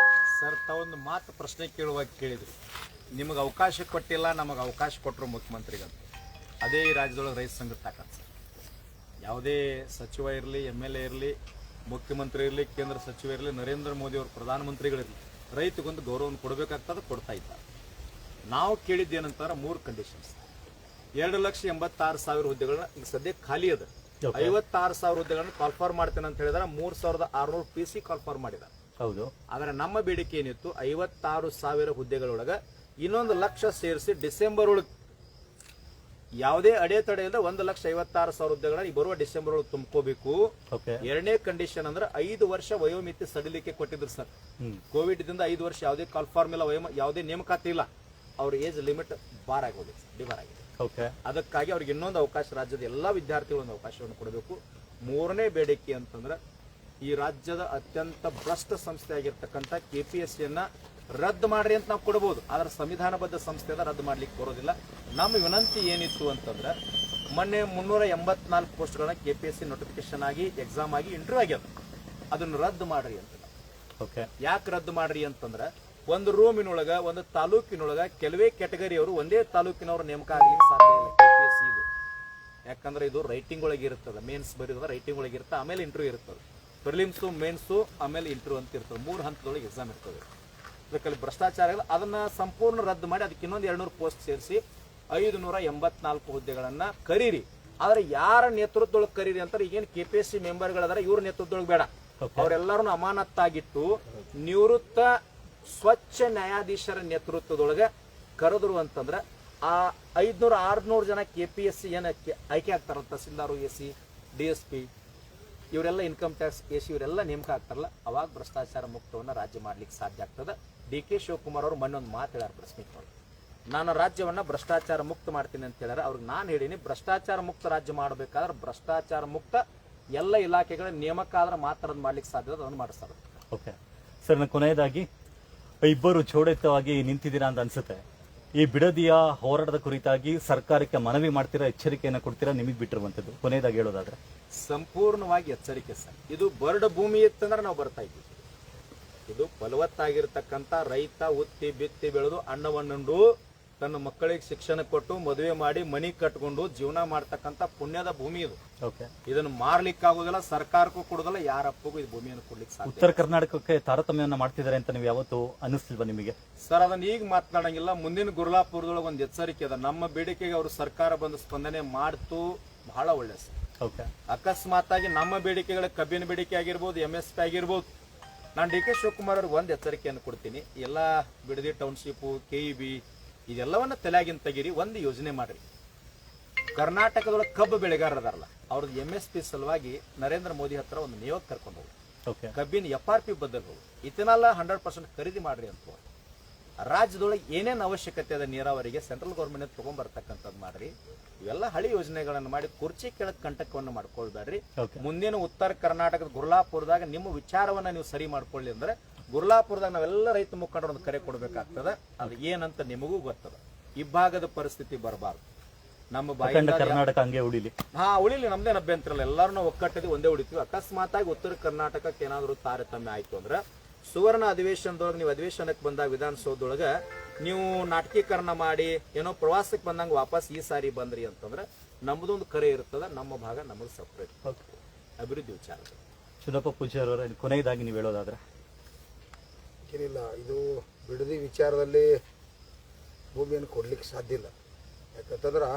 S2: ಸರ್, ತಾವೊಂದು ಮಾತು ಪ್ರಶ್ನೆ ಕೇಳುವಾಗ ಕೇಳಿದ್ರಿ, ನಿಮಗೆ ಅವಕಾಶ ಕೊಟ್ಟಿಲ್ಲ, ನಮಗೆ ಅವಕಾಶ ಕೊಟ್ಟರು ಮುಖ್ಯಮಂತ್ರಿಗಂತ. ಅದೇ ಈ ರಾಜ್ಯದೊಳಗೆ ರೈತ ಸಂಘ ತಾಕತ್ ಸರ್. ಯಾವುದೇ ಸಚಿವ ಇರಲಿ, MLA ಇರಲಿ, ಮುಖ್ಯಮಂತ್ರಿ ಇರಲಿ, ಕೇಂದ್ರ ಸಚಿವ ಇರಲಿ, ನರೇಂದ್ರ ಮೋದಿ ಅವರು ಪ್ರಧಾನಮಂತ್ರಿಗಳಿರಲಿ, ರೈತಗೊಂದು ಗೌರವವನ್ನು ಕೊಡಬೇಕಾಗ್ತದೆ, ಕೊಡ್ತಾ ಇದ್ದಾರೆ. ನಾವು ಕೇಳಿದ್ದೇನಂತಾರೆ 3 ಕಂಡೀಷನ್ಸ್. 2,86,000 ಹುದ್ದೆಗಳನ್ನ ಈಗ ಸದ್ಯಕ್ಕೆ ಖಾಲಿ ಅದ. 56,000 ಹುದ್ದೆಗಳನ್ನು ಕಾಲ್ಫಾರ್ ಮಾಡ್ತೇನೆ ಅಂತ ಹೇಳಿದ್ರೆ 3,600 PC ಕಾಲ್ಫಾರ್ ಮಾಡಿದ್ದಾರೆ.
S1: ಹೌದು.
S2: ಆದ್ರೆ ನಮ್ಮ ಬೇಡಿಕೆ ಏನಿತ್ತು, 56,000 ಹುದ್ದೆಗಳೊಳಗ ಇನ್ನೊಂದು 1,00,000 ಸೇರಿಸಿ ಡಿಸೆಂಬರ್ ಒಳಗೆ ಯಾವುದೇ ಅಡೆತಡೆ ಇಲ್ಲದೆ 1,56,000 ಹುದ್ದೆಗಳನ್ನ ಈ ಬರುವ ಡಿಸೆಂಬರ್ ಒಳಗೆ ತುಂಬ್ಕೋಬೇಕು. ಎರಡನೇ ಕಂಡೀಷನ್ ಅಂದ್ರೆ 5 ವರ್ಷ ವಯೋಮಿತಿ ಸಡಿಲಿಕೆ ಕೊಟ್ಟಿದ್ರು ಸರ್. ಕೋವಿಡ್ ದಿಂದ 5 ವರ್ಷ ಯಾವುದೇ ಕಾಲ್ಫಾರ್ಮ್ ಇಲ್ಲ, ಯಾವುದೇ ನೇಮಕಾತಿ ಇಲ್ಲ. ಅವ್ರ ಏಜ್ ಲಿಮಿಟ್ ಬಾರ್ ಆಗೋದಿಲ್ಲ, ಡಿಬಾರ್ ಆಗಿದೆ. ಅದಕ್ಕಾಗಿ ಅವ್ರಿಗೆ ಇನ್ನೊಂದು ಅವಕಾಶ, ರಾಜ್ಯದ ಎಲ್ಲಾ ವಿದ್ಯಾರ್ಥಿಗಳೊಂದು ಅವಕಾಶವನ್ನು ಕೊಡಬೇಕು. ಮೂರನೇ ಬೇಡಿಕೆ ಅಂತಂದ್ರೆ ಈ ರಾಜ್ಯದ ಅತ್ಯಂತ ಭ್ರಷ್ಟ ಸಂಸ್ಥೆ ಆಗಿರ್ತಕ್ಕಂಥ KPSCಯನ್ನ ರದ್ದು ಮಾಡ್ರಿ ಅಂತ ನಾವು ಕೊಡಬಹುದು. ಆದ್ರೆ ಸಂವಿಧಾನಬದ್ಧ ಸಂಸ್ಥೆದ ರದ್ದು ಮಾಡ್ಲಿಕ್ಕೆ ಬರೋದಿಲ್ಲ. ನಮ್ಮ ವಿನಂತಿ ಏನಿತ್ತು ಅಂತಂದ್ರೆ, ಮೊನ್ನೆ 384 ಪೋಸ್ಟ್ಗಳನ್ನ KPSC ನೋಟಿಫಿಕೇಶನ್ ಆಗಿ ಎಕ್ಸಾಮ್ ಆಗಿ ಇಂಟರ್ವ್ಯೂ ಆಗ್ಯದ, ಅದನ್ನ ರದ್ದು ಮಾಡ್ರಿ ಅಂತ. ಯಾಕೆ ರದ್ದು ಮಾಡ್ರಿ ಅಂತಂದ್ರೆ, ಒಂದು ರೂಮಿನೊಳಗ, ಒಂದು ತಾಲೂಕಿನೊಳಗ ಕೆಲವೇ ಕ್ಯಾಟಗರಿಯವರು ಒಂದೇ ತಾಲೂಕಿನವರು ನೇಮಕ ಆಗ್ಲಿಕ್ಕೆ ಸಾಧ್ಯ ಇಲ್ಲ KPSC ಇದು. ಯಾಕಂದ್ರೆ ಇದು ರೈಟಿಂಗ್ ಒಳಗೆ ಇರ್ತದೆ, ಮೇನ್ಸ್ ಬರೀದ ರೈಟಿಂಗ್ ಒಳಗೆ ಇರ್ತದೆ, ಆಮೇಲೆ ಇಂಟರ್ವ್ಯೂ ಇರ್ತದೆ. ಪ್ರಿಲಿಮ್ಸು, ಮೇನ್ಸು, ಆಮೇಲೆ ಇಂಟರ್ವ್ಯೂ ಅಂತ ಇರ್ತದೆ. 3 ಹಂತದೊಳಗೆ ಎಕ್ಸಾಮ್ ಇರ್ತದೆ. ಅದಕ್ಕೆ ಭ್ರಷ್ಟಾಚಾರ ಇಲ್ಲ, ಅದನ್ನ ಸಂಪೂರ್ಣ ರದ್ದು ಮಾಡಿ ಅದಕ್ಕೆ ಇನ್ನೊಂದು 200 ಪೋಸ್ಟ್ ಸೇರಿಸಿ 584 ಹುದ್ದೆಗಳನ್ನ ಕರೀರಿ. ಆದ್ರೆ ಯಾರ ನೇತೃತ್ವದೊಳಗೆ ಕರೀರಿ ಅಂತಾರೆ. ಈಗೇನು KPSC ಮೆಂಬರ್ಗಳದಾರ, ಇವ್ರ ನೇತೃತ್ವದೊಳಗೆ ಬೇಡ. ಅವರೆಲ್ಲರೂ ಅಮಾನತ್ತಾಗಿಟ್ಟು ನಿವೃತ್ತ ಸ್ವಚ್ಛ ನ್ಯಾಯಾಧೀಶರ ನೇತೃತ್ವದೊಳಗೆ ಕರೆದ್ರು ಅಂತಂದ್ರೆ ಆ 500-600 ಜನ KPSC ಏನಕ್ಕೆ ಆಯ್ಕೆ ಆಗ್ತಾರಲ್ಲ, ತಹಸೀಲ್ದಾರು, AC, DSP, ಇವರೆಲ್ಲ ಇನ್ಕಮ್ ಟ್ಯಾಕ್ಸ್ AC ಇವರೆಲ್ಲ ನೇಮಕ ಆಗ್ತಾರಲ್ಲ, ಅವಾಗ ಭ್ರಷ್ಟಾಚಾರ ಮುಕ್ತವನ್ನ ರಾಜ್ಯ ಮಾಡ್ಲಿಕ್ಕೆ ಸಾಧ್ಯ ಆಗ್ತದೆ. DK ಶಿವಕುಮಾರ್ ಅವರು ಮೊನ್ನೆ ಒಂದು ಮಾತು ಹೇಳ್ಯಾರ ಪ್ರೆಸ್ ಮೀಟ್ ಒಳಗೆ, ನಾನು ರಾಜ್ಯವನ್ನ ಭ್ರಷ್ಟಾಚಾರ ಮುಕ್ತ ಮಾಡ್ತೀನಿ ಅಂತ ಹೇಳ್ಯಾರ. ಅವ್ರಿಗೆ ನಾನು ಹೇಳಿನಿ, ಭ್ರಷ್ಟಾಚಾರ ಮುಕ್ತ ರಾಜ್ಯ ಮಾಡಬೇಕಾದ್ರೆ ಭ್ರಷ್ಟಾಚಾರ ಮುಕ್ತ ಎಲ್ಲ ಇಲಾಖೆಗಳ ನೇಮಕ ಆದ್ರೆ ಮಾತ್ರ ಮಾಡ್ಲಿಕ್ಕೆ ಸಾಧ್ಯ, ಅದನ್ನು ಮಾಡಿಸ್ತಾರೆ.
S1: ಓಕೆ ಸರ್, ನಾನು ಕೊನೆಯದಾಗಿ ಇಬ್ಬರು ಜೋಡಿತವಾಗಿ ನಿಂತಿದ್ದೀರಾ ಅಂತ ಅನ್ಸುತ್ತೆ. ಈ ಬಿಡದಿಯ ಹೋರಾಟದ ಕುರಿತಾಗಿ ಸರ್ಕಾರಕ್ಕೆ ಮನವಿ ಮಾಡ್ತೀರಾ, ಎಚ್ಚರಿಕೆಯನ್ನು ಕೊಡ್ತೀರಾ? ನಿಮಗೆ ಬಿಟ್ಟಿರುವಂತದ್ದು ಕೊನೆಯದಾಗಿ ಹೇಳೋದಾದ್ರೆ
S2: ಸಂಪೂರ್ಣವಾಗಿ ಎಚ್ಚರಿಕೆ ಸರ್. ಇದು ಬರಡು ಭೂಮಿ ಇತ್ತಂದ್ರೆ ನಾವು ಬರ್ತಾ ಇದ್ದೀವಿ. ಇದು ಫಲವತ್ತಾಗಿರ್ತಕ್ಕಂಥ ರೈತ ಉತ್ತಿ ಬಿತ್ತಿ ಬೆಳೆದು ಅನ್ನವನ್ನುಂಡು ತನ್ನ ಮಕ್ಕಳಿಗೆ ಶಿಕ್ಷಣ ಕೊಟ್ಟು ಮದುವೆ ಮಾಡಿ ಮನಿ ಕಟ್ಕೊಂಡು ಜೀವನ ಮಾಡ್ತಕ್ಕಂಥ ಪುಣ್ಯದ ಭೂಮಿ ಇದು. ಇದನ್ನು ಮಾರ್ಲಿಕ್ಕೆ ಆಗೋದಿಲ್ಲ, ಸರ್ಕಾರಕ್ಕೂ ಕೊಡೋದಿಲ್ಲ, ಯಾರಪ್ಪಗೂ ಈ ಭೂಮಿಯನ್ನು ಕೊಡ್ಲಿಕ್ಕೆ ಸಾಧ್ಯ.
S1: ಉತ್ತರ ಕರ್ನಾಟಕಕ್ಕೆ ತಾರತಮ್ಯವನ್ನ ಮಾಡ್ತಿದ್ದಾರೆ ಅಂತ ನೀವು ಯಾವತ್ತು ಅನಿಸ್ತಿಲ್ವಾ ನಿಮಗೆ?
S2: ಸರ್, ಅದನ್ನ ಈಗ ಮಾತನಾಡಂಗಿಲ್ಲ. ಮುಂದಿನ ಗುರುಲಾಪುರದೊಳಗೆ ಒಂದು ಎಚ್ಚರಿಕೆ ಅದ. ನಮ್ಮ ಬೇಡಿಕೆಗೆ ಅವರು ಸರ್ಕಾರ ಬಂದು ಸ್ಪಂದನೆ ಮಾಡ್ತು, ಬಹಳ ಒಳ್ಳೆ ಸರ್. ಅಕಸ್ಮಾತ್ ಆಗಿ ನಮ್ಮ ಬೇಡಿಕೆಗಳ ಕಬ್ಬಿನ ಬೇಡಿಕೆ ಆಗಿರ್ಬೋದು, MSP ಆಗಿರ್ಬೋದು, ನಾನು DK ಶಿವಕುಮಾರ್ ಅವ್ರಿಗೆ ಒಂದು ಎಚ್ಚರಿಕೆಯನ್ನು ಕೊಡ್ತೀನಿ. ಎಲ್ಲ ಬಿಡದಿ ಟೌನ್ಶಿಪ್, KEB ಇದೆಲ್ಲವನ್ನ ತಲೆಯಾಗಿನ ತೆಗೀರಿ. ಒಂದು ಯೋಜನೆ ಮಾಡ್ರಿ. ಕರ್ನಾಟಕದೊಳಗೆ ಕಬ್ಬು ಬೆಳೆಗಾರರು ಅದಾರಲ್ಲ, ಅವ್ರದ್ದು MSP ಸಲುವಾಗಿ ನರೇಂದ್ರ ಮೋದಿ ಹತ್ರ ಒಂದು ನಿಯೋಗ ಕರ್ಕೊಂಡು ಹೋಗಿ ಕಬ್ಬಿನ FRP ಬದಲು ಹೋಗಿ ಇಥನಾಲ್ 100% ಖರೀದಿ ಮಾಡ್ರಿ ಅಂತ. ರಾಜ್ಯದೊಳಗೆ ಏನೇನು ಅವಶ್ಯಕತೆ ಅದ ನೀರಾವರಿಗೆ ಸೆಂಟ್ರಲ್ ಗೌರ್ಮೆಂಟ್ ತಗೊಂಡ್ಬರ್ತಕ್ಕಂಥದ್ದು ಮಾಡ್ರಿ. ಇವೆಲ್ಲ ಹಳಿ ಯೋಜನೆಗಳನ್ನು ಮಾಡಿ ಕುರ್ಚಿ ಕೆಳಗೆ ಕಂಟಕವನ್ನು ಮಾಡ್ಕೊಳ್ಬೇಡ್ರಿ. ಮುಂದಿನ ಉತ್ತರ ಕರ್ನಾಟಕದ ಗುರ್ಲಾಪುರದಾಗ ನಿಮ್ಮ ವಿಚಾರವನ್ನ ನೀವು ಸರಿ ಮಾಡ್ಕೊಳ್ಳಿ ಅಂದ್ರೆ ಗುರ್ಲಾಪುರದಾಗ ನಾವೆಲ್ಲ ರೈತ ಮುಖಂಡರು ಒಂದು ಕರೆ ಕೊಡ್ಬೇಕಾಗ್ತದ. ಅದು ಏನಂತ ನಿಮಗೂ ಗೊತ್ತದ. ಇಬ್ಬಾಗದ ಪರಿಸ್ಥಿತಿ ಬರಬಾರ್ದು. ನಮ್ಮ
S1: ಕರ್ನಾಟಕ ಹಂಗೆ ಉಳಿಲಿ.
S2: ಉಳಿಲಿ, ನಮ್ದೇನು ಅಭ್ಯಂತರ ಇಲ್ಲ. ಎಲ್ಲರೂ ನಾವು ಒಕ್ಕಟ್ಟಿದ್ವಿ, ಒಂದೇ ಉಳಿತೀವಿ. ಅಕಸ್ಮಾತ್ ಆಗಿ ಉತ್ತರ ಕರ್ನಾಟಕಕ್ಕೆ ಏನಾದ್ರು ತಾರತಮ್ಯ ಆಯ್ತು ಅಂದ್ರೆ ಸುವರ್ಣ ಅಧಿವೇಶನದೊಳಗೆ ನೀವು ಅಧಿವೇಶನಕ್ಕೆ ಬಂದಾಗ ವಿಧಾನಸೌಧದೊಳಗೆ ನೀವು ನಾಟಕೀಕರಣ ಮಾಡಿ ಏನೋ ಪ್ರವಾಸಕ್ಕೆ ಬಂದಂಗೆ ವಾಪಸ್ ಈ ಸಾರಿ ಬಂದ್ರಿ ಅಂತಂದ್ರೆ ನಮ್ಮದೊಂದು ಕರೆ ಇರ್ತದ. ನಮ್ಮ ಭಾಗ ನಮಗೆ ಸಪ್ರೇಟ್ ಅಭಿವೃದ್ಧಿ ವಿಚಾರ.
S1: ಚುನಪ್ಪ ಪೂಜಾರಿ ಅವರ ಕೊನೆಯದಾಗಿ ನೀವು ಹೇಳೋದಾದ್ರೆ?
S3: ಏನಿಲ್ಲ, ಇದು ಬಿಡದಿ ವಿಚಾರದಲ್ಲಿ ಭೂಮಿಯನ್ನು ಕೊಡ್ಲಿಕ್ಕೆ ಸಾಧ್ಯ ಇಲ್ಲ. ಯಾಕಂತಂದ್ರೆ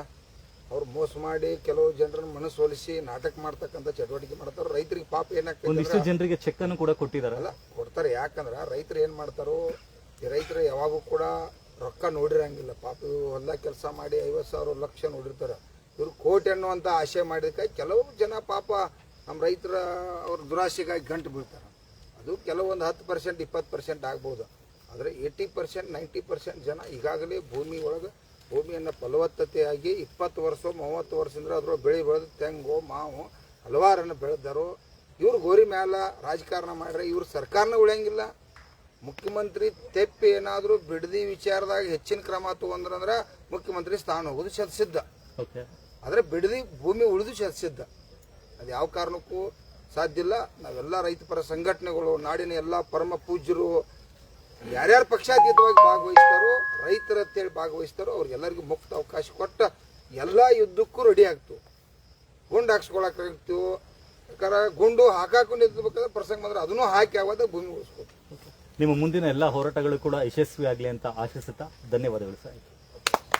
S3: ಅವ್ರು ಮೋಸ ಮಾಡಿ ಕೆಲವು ಜನರನ್ನು ಮನಸ್ಸೋಲಿಸಿ ನಾಟಕ ಮಾಡ್ತಕ್ಕಂಥ ಚಟುವಟಿಕೆ ಮಾಡ್ತಾರೆ. ರೈತರಿಗೆ ಪಾಪ ಏನಾಗ್ತದೆ,
S1: ಒಂದಿಷ್ಟು ಜನರಿಗೆ ಚೆಕ್ ಅನ್ನು ಕೂಡ ಕೊಟ್ಟಿದಾರಲ್ಲ,
S3: ಕೊಡ್ತಾರೆ. ಯಾಕಂದ್ರೆ ರೈತರು ಏನ್ ಮಾಡ್ತಾರೋ, ಈ ರೈತರು ಯಾವಾಗೂ ಕೂಡ ರೊಕ್ಕ ನೋಡಿರಂಗಿಲ್ಲ. ಪಾಪ ಇವ್ರು ಹೊಲ ಕೆಲಸ ಮಾಡಿ 50,000 ಲಕ್ಷ ನೋಡಿರ್ತಾರೆ. ಇವ್ರು ಕೋಟಿ ಅನ್ನುವಂಥ ಆಶೆ ಮಾಡಿದಕ್ಕೆ ಕೆಲವು ಜನ ಪಾಪ ನಮ್ಮ ರೈತರ ಅವ್ರ ದುರಾಶೆಗಾಗಿ ಗಂಟು ಬೀಳ್ತಾರೆ. ಅದು ಕೆಲವೊಂದು 10% 20% ಆಗ್ಬೋದು. ಆದರೆ 80% 90% ಜನ ಈಗಾಗಲೇ ಭೂಮಿ ಒಳಗೆ ಭೂಮಿಯನ್ನು ಫಲವತ್ತತೆಯಾಗಿ 20 ವರ್ಷ 30 ವರ್ಷದಿಂದ ಅದ್ರೊಳಗೆ ಬೆಳೆ ಬೆಳೆದು ತೆಂಗು ಮಾವು ಹಲವಾರನ್ನು ಬೆಳೆದಾರೋ. ಇವ್ರು ಗೋರಿ ಮ್ಯಾಲ ರಾಜಕಾರಣ ಮಾಡ್ರೆ ಇವ್ರು ಸರ್ಕಾರನ ಉಳಿಯಂಗಿಲ್ಲ. ಮುಖ್ಯಮಂತ್ರಿ ತೆಪ್ಪಿ ಏನಾದರೂ ಬಿಡದಿ ವಿಚಾರದಾಗ ಹೆಚ್ಚಿನ ಕ್ರಮ ತಗೊಂಡ್ರಂದ್ರೆ ಮುಖ್ಯಮಂತ್ರಿ ಸ್ಥಾನ ಹೋಗೋದು ಶತಸಿದ್ಧ. ಆದರೆ ಬಿಡದಿ ಭೂಮಿ ಉಳಿದು ಶತಸಿದ್ಧ. ಅದು ಯಾವ ಕಾರಣಕ್ಕೂ ಸಾಧ್ಯ ಇಲ್ಲ. ನಾವೆಲ್ಲ ರೈತಪರ ಸಂಘಟನೆಗಳು, ನಾಡಿನ ಎಲ್ಲ ಪರಮ ಪೂಜ್ಯರು, ಯಾರ್ಯಾರು ಪಕ್ಷಾತೀತವಾಗಿ ಭಾಗವಹಿಸ್ತಾರೋ, ರೈತರ ಅಂತೇಳಿ ಭಾಗವಹಿಸ್ತಾರೋ ಅವ್ರಿಗೆಲ್ಲರಿಗೂ ಮುಕ್ತ ಅವಕಾಶ ಕೊಟ್ಟ ಎಲ್ಲ ಯುದ್ಧಕ್ಕೂ ರೆಡಿ ಆಗ್ತು. ಗುಂಡು ಹಾಕ್ಸ್ಕೊಳಕ್ಕಾಗ್ತೀವಿ. ಯಾಕಂದ್ರೆ ಗುಂಡು ಹಾಕಾಕು ನಿಂತ್ಬೇಕಾದ್ರೆ ಪ್ರಸಂಗ ಬಂದ್ರೆ ಅದನ್ನು ಹಾಕಿ ಆಗೋದ ಭೂಮಿ ಉಳಿಸ್ಬೇಕು.
S1: ನಿಮ್ಮ ಮುಂದಿನ ಎಲ್ಲ ಹೋರಾಟಗಳು ಕೂಡ ಯಶಸ್ವಿ ಆಗಲಿ ಅಂತ ಆಶಿಸುತ್ತಾ ಧನ್ಯವಾದಗಳು ಸರ್.